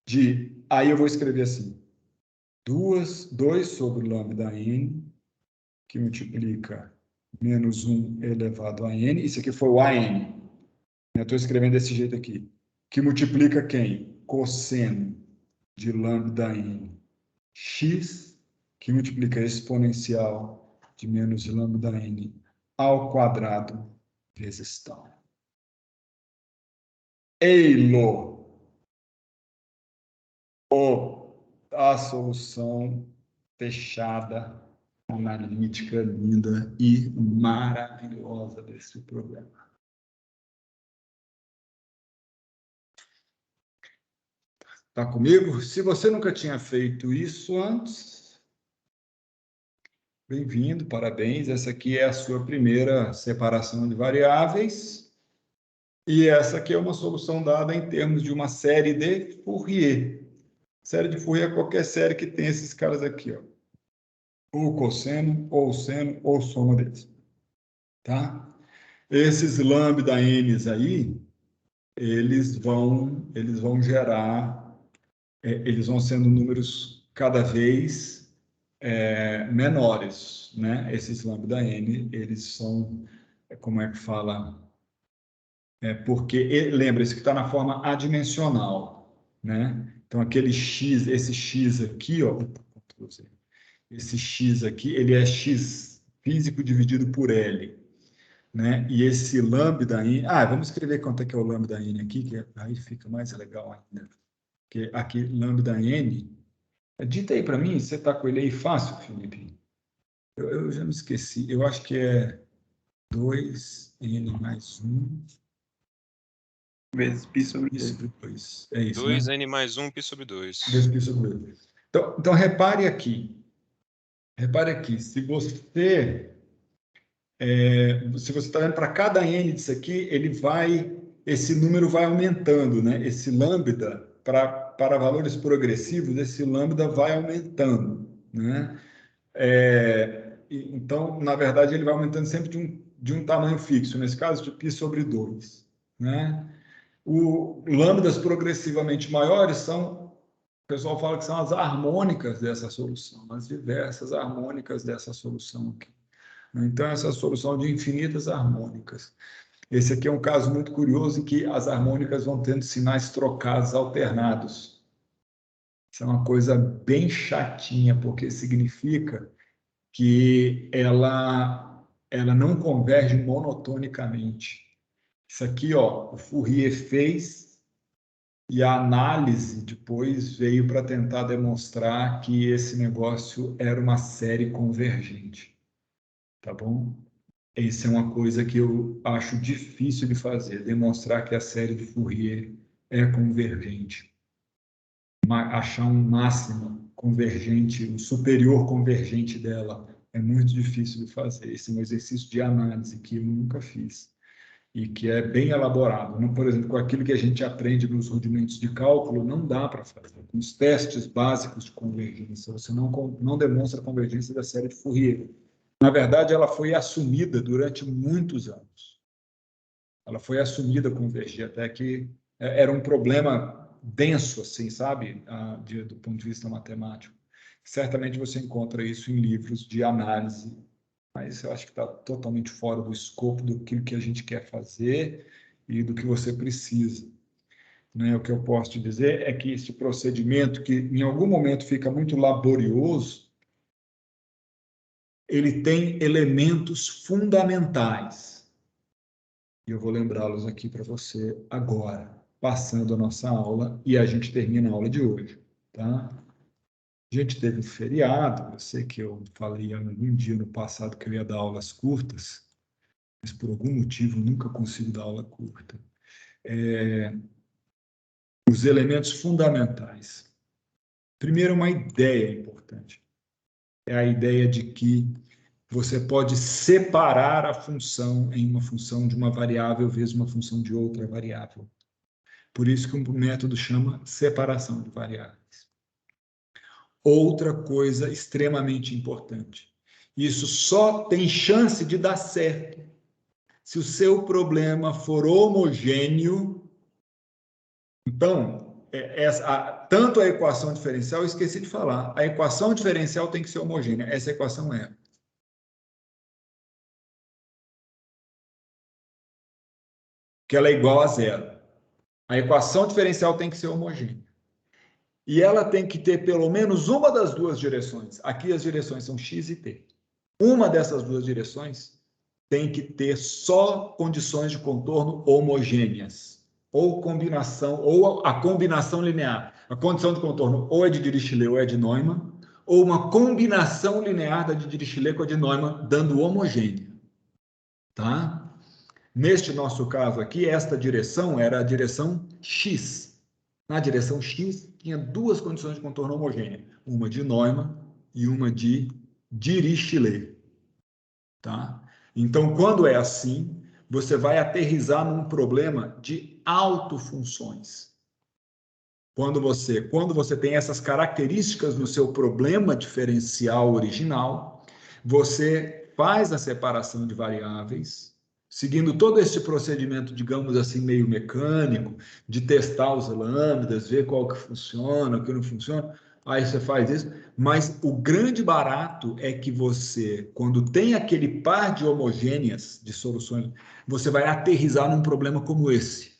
de... Aí eu vou escrever assim, 2 sobre lambda n, que multiplica menos 1 elevado a n. Isso aqui foi o AN. Eu estou escrevendo desse jeito aqui. Que multiplica quem? Cosseno de lambda n x, que multiplica a exponencial de menos lambda n ao quadrado vezes tal. Ei-lo! A solução fechada, analítica, linda e maravilhosa desse problema. Está comigo? Se você nunca tinha feito isso antes, bem-vindo, parabéns. Essa aqui é a sua primeira separação de variáveis. E essa aqui é uma solução dada em termos de uma série de Fourier. Série de Fourier é qualquer série que tem esses caras aqui, ó. Ou cosseno, ou seno, ou soma deles. Tá? Esses lambda n's aí, eles vão gerar, eles vão sendo números cada vez menores, né? Esses lambda n, eles são, como é que fala? Porque, lembre-se que está na forma adimensional, né? Então, aquele x, esse x aqui, ó, esse x aqui, ele é x físico dividido por L, né? E esse lambda n, vamos escrever quanto é que é o lambda n aqui, que aí fica mais legal ainda. Porque aqui, lambda n, dita aí para mim, você está com ele aí fácil, Felipe? Eu já me esqueci, eu acho que é 2n mais 1 vezes π sobre 2. 2. É isso, 2n né? mais 1 π sobre 2. 2π sobre 2. Então repare aqui. Repare aqui, se você está vendo para cada n disso aqui, esse número vai aumentando, né? Esse lambda, para valores progressivos, esse lambda vai aumentando, né? Então, na verdade, ele vai aumentando sempre de um tamanho fixo, nesse caso de π sobre 2, né? Lambdas progressivamente maiores são, o pessoal fala que são as harmônicas dessa solução, as diversas harmônicas dessa solução aqui. Então, essa solução de infinitas harmônicas. Esse aqui é um caso muito curioso em que as harmônicas vão tendo sinais trocados, alternados. Isso é uma coisa bem chatinha, porque significa que ela não converge monotonicamente. Isso aqui, ó, o Fourier fez e a análise depois veio para tentar demonstrar que esse negócio era uma série convergente. Tá bom? Isso é uma coisa que eu acho difícil de fazer, demonstrar que a série de Fourier é convergente. Achar um máximo convergente, um superior convergente dela, é muito difícil de fazer. Esse é um exercício de análise que eu nunca fiz e que é bem elaborado. Não, por exemplo, com aquilo que a gente aprende nos rudimentos de cálculo, não dá para fazer. Com os testes básicos de convergência, você não demonstra a convergência da série de Fourier. Na verdade, ela foi assumida durante muitos anos. Ela foi assumida convergir, até que era um problema denso, assim, sabe, do ponto de vista matemático. Certamente você encontra isso em livros de análise, mas eu acho que está totalmente fora do escopo do que a gente quer fazer e do que você precisa. Né? O que eu posso te dizer é que esse procedimento, que em algum momento fica muito laborioso, ele tem elementos fundamentais. E eu vou lembrá-los aqui para você agora, passando a nossa aula, e a gente termina a aula de hoje. Tá? A gente teve um feriado, eu sei que eu falei algum dia no passado que eu ia dar aulas curtas, mas por algum motivo eu nunca consigo dar aula curta. Os elementos fundamentais. Primeiro, uma ideia importante. É a ideia de que você pode separar a função em uma função de uma variável vezes uma função de outra variável. Por isso que o método chama separação de variáveis. Outra coisa extremamente importante. Isso só tem chance de dar certo se o seu problema for homogêneo. Então, tanto a equação diferencial, eu esqueci de falar, a equação diferencial tem que ser homogênea. Essa equação é. que ela é igual a zero. A equação diferencial tem que ser homogênea. E ela tem que ter pelo menos uma das duas direções. Aqui as direções são x e t. Uma dessas duas direções tem que ter só condições de contorno homogêneas, ou combinação, ou a combinação linear. A condição de contorno ou é de Dirichlet ou é de Neumann, ou uma combinação linear da de Dirichlet com a de Neumann, dando homogênea. Tá? Neste nosso caso aqui, esta direção era a direção x. Na direção x, tinha duas condições de contorno homogênea, uma de Neumann e uma de Dirichlet. Tá? Então, quando é assim, você vai aterrissar num problema de autofunções. Quando você tem essas características no seu problema diferencial original, você faz a separação de variáveis, seguindo todo esse procedimento, digamos assim, meio mecânico, de testar os lambdas, ver qual que funciona, o que não funciona. Aí você faz isso, mas o grande barato é que você, quando tem aquele par de homogêneas de soluções, você vai aterrissar num problema como esse,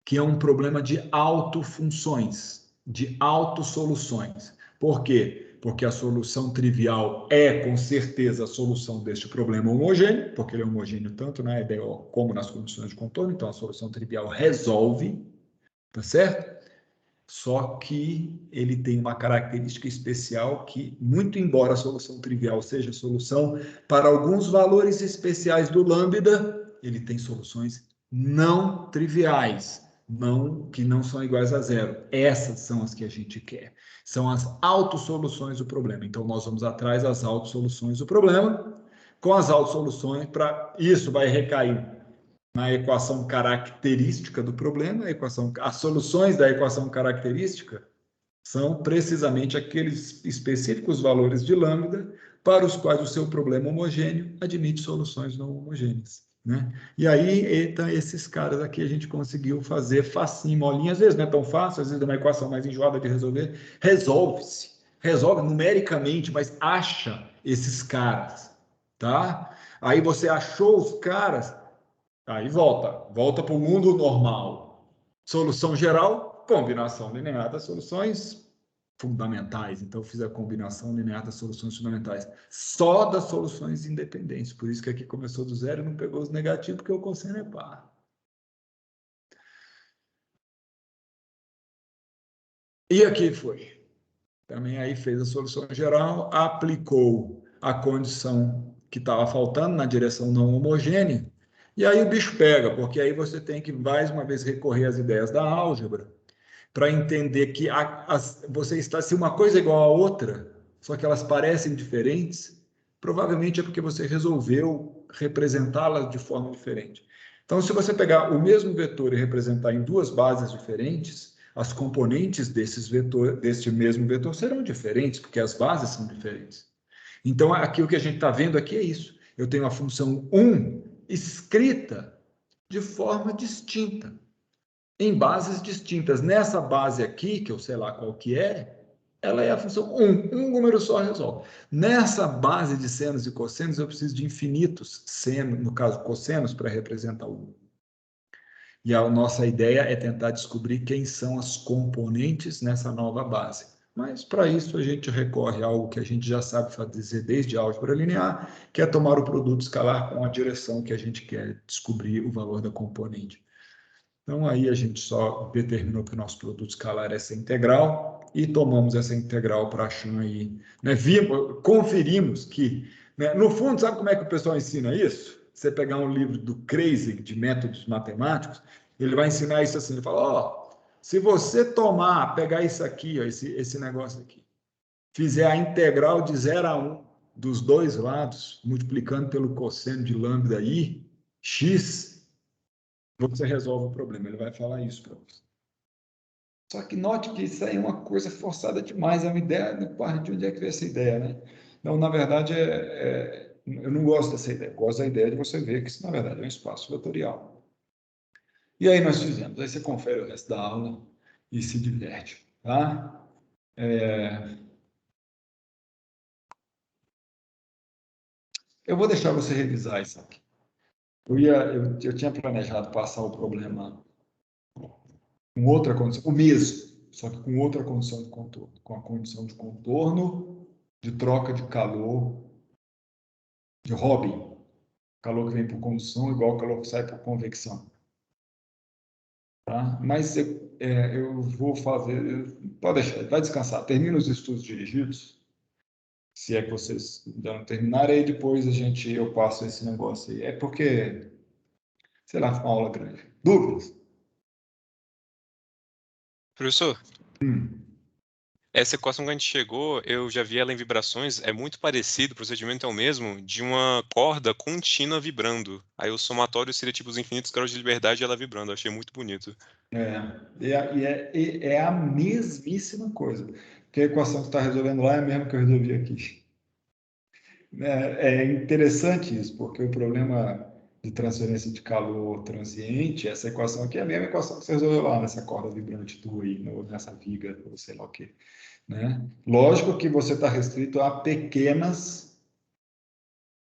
que é um problema de autofunções, de autossoluções. Por quê? Porque a solução trivial é, com certeza, a solução deste problema homogêneo, porque ele é homogêneo tanto na EDO como nas condições de contorno, então a solução trivial resolve, tá certo? Só que ele tem uma característica especial que, muito embora a solução trivial seja solução para alguns valores especiais do lambda, ele tem soluções não triviais, que não são iguais a zero. Essas são as que a gente quer. São as autossoluções do problema. Então, nós vamos atrás das autossoluções do problema. Com as autossoluções, para isso vai recair na equação característica do problema, as soluções da equação característica são precisamente aqueles específicos valores de lambda para os quais o seu problema homogêneo admite soluções não homogêneas. Né? E aí, esses caras aqui a gente conseguiu fazer facinho, molinho, às vezes não é tão fácil, às vezes é uma equação mais enjoada de resolver, resolve numericamente, mas acha esses caras, tá? Aí você achou os caras, aí volta para o mundo normal. Solução geral, combinação linear das soluções fundamentais. Então, eu fiz a combinação linear das soluções fundamentais. Só das soluções independentes. Por isso que aqui começou do zero e não pegou os negativos, porque o cosseno é par. E aqui foi. Também aí fez a solução geral, aplicou a condição que estava faltando na direção não homogênea, e aí o bicho pega, porque aí você tem que, mais uma vez, recorrer às ideias da álgebra para entender que você está, se uma coisa é igual a outra, só que elas parecem diferentes, provavelmente é porque você resolveu representá-las de forma diferente. Então, se você pegar o mesmo vetor e representar em duas bases diferentes, as componentes deste mesmo vetor serão diferentes, porque as bases são diferentes. Então, aqui o que a gente está vendo aqui é isso. Eu tenho a função 1 escrita de forma distinta, em bases distintas. Nessa base aqui, que eu sei lá qual que é, ela é a função 1. Um número só resolve. Nessa base de senos e cossenos, eu preciso de infinitos senos, no caso, cossenos, para representar o 1. E a nossa ideia é tentar descobrir quem são as componentes nessa nova base. Mas, para isso, a gente recorre a algo que a gente já sabe fazer desde a álgebra linear, que é tomar o produto escalar com a direção que a gente quer descobrir o valor da componente. Então, aí a gente só determinou que o nosso produto escalar é essa integral e tomamos essa integral para achar aí. Né? Conferimos que, né? No fundo, sabe como é que o pessoal ensina isso? Você pegar um livro do Crazy, de métodos matemáticos, ele vai ensinar isso assim, ele fala, ó, se você pegar isso aqui, ó, esse negócio aqui, fizer a integral de 0 a 1 dos dois lados, multiplicando pelo cosseno de lambda i, x, você resolve o problema. Ele vai falar isso para você. Só que note que isso aí é uma coisa forçada demais, é uma ideia, de onde é que veio essa ideia, né? Não, na verdade, eu não gosto dessa ideia. Eu gosto da ideia de você ver que isso, na verdade, é um espaço vetorial. E aí nós fizemos. Aí você confere o resto da aula e se diverte, tá? Eu vou deixar você revisar isso aqui. Eu tinha planejado passar o problema com outra condição, o mesmo, só que com outra condição de contorno, com a condição de contorno, de troca de calor, de Robin, calor que vem por condução igual ao calor que sai por convecção. Tá? Mas eu vou fazer, pode deixar, vai descansar, termina os estudos dirigidos, se é que vocês ainda não terminaram, aí depois eu passo esse negócio aí. É porque, sei lá, foi uma aula grande. Dúvidas? Professor, essa equação que a gente chegou, eu já vi ela em vibrações, é muito parecido, o procedimento é o mesmo, de uma corda contínua vibrando. Aí o somatório seria tipo os infinitos graus de liberdade e ela vibrando. Eu achei muito bonito. É a mesmíssima coisa. Porque a equação que você está resolvendo lá é a mesma que eu resolvi aqui. É interessante isso, porque o problema de transferência de calor transiente, essa equação aqui é a mesma equação que você resolveu lá nessa corda vibrante tua aí, nessa viga, ou sei lá o quê. Né? Lógico que você está restrito a pequenas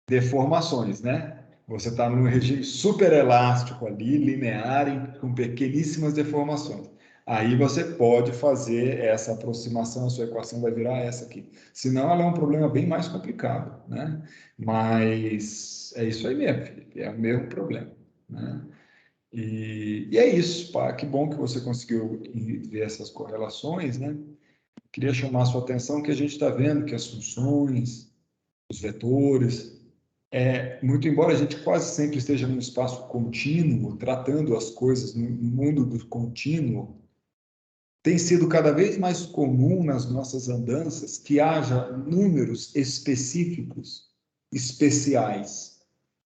deformações, né? Você está num regime super elástico ali, linear, com pequeníssimas deformações. Aí você pode fazer essa aproximação, a sua equação vai virar essa aqui. Senão, ela é um problema bem mais complicado, né? Mas é isso aí mesmo, Felipe, é o mesmo problema, né? E é isso, pá, que bom que você conseguiu ver essas correlações, né? Queria chamar a sua atenção que a gente está vendo que as funções, os vetores, muito embora a gente quase sempre esteja num espaço contínuo, tratando as coisas no mundo do contínuo, tem sido cada vez mais comum nas nossas andanças que haja números específicos, especiais,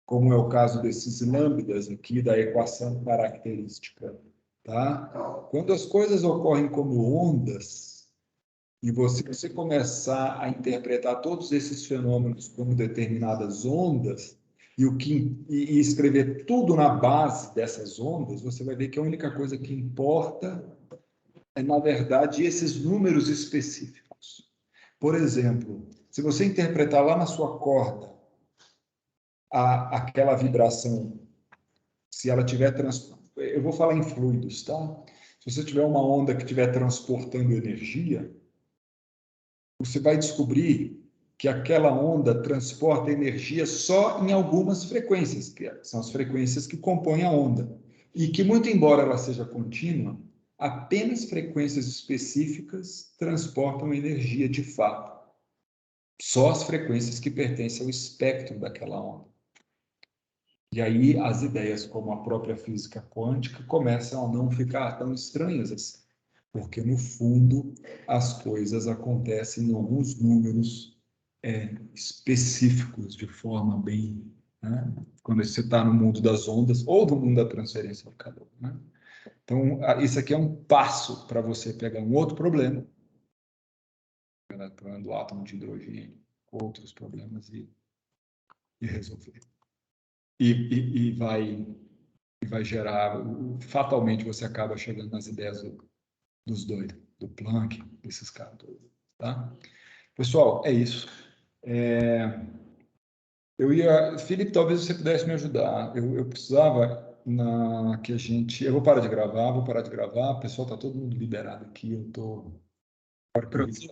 como é o caso desses lambdas aqui da equação característica. Tá? Quando as coisas ocorrem como ondas, e você começar a interpretar todos esses fenômenos como determinadas ondas, e escrever tudo na base dessas ondas, você vai ver que a única coisa que importa é, na verdade, esses números específicos. Por exemplo, se você interpretar lá na sua corda aquela vibração, se ela tiver eu vou falar em fluidos, tá? Se você tiver uma onda que estiver transportando energia, você vai descobrir que aquela onda transporta energia só em algumas frequências, que são as frequências que compõem a onda. E que, muito embora ela seja contínua, apenas frequências específicas transportam energia de fato. Só as frequências que pertencem ao espectro daquela onda. E aí as ideias como a própria física quântica começam a não ficar tão estranhas assim. Porque, no fundo, as coisas acontecem em alguns números específicos, de forma bem... Né? Quando você está no mundo das ondas ou no mundo da transferência de calor. Né? Então, isso aqui é um passo para você pegar um outro problema, o problema do átomo de hidrogênio, outros problemas e resolver. E vai gerar... Fatalmente, você acaba chegando nas ideias dos doidos, do Planck, desses caras todos, tá? Pessoal, é isso. Felipe, talvez você pudesse me ajudar. Eu precisava que a gente... Eu vou parar de gravar, o pessoal está todo mundo liberado aqui, eu estou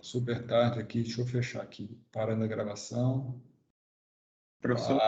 super tarde aqui, deixa eu fechar aqui, parando a gravação. Professor,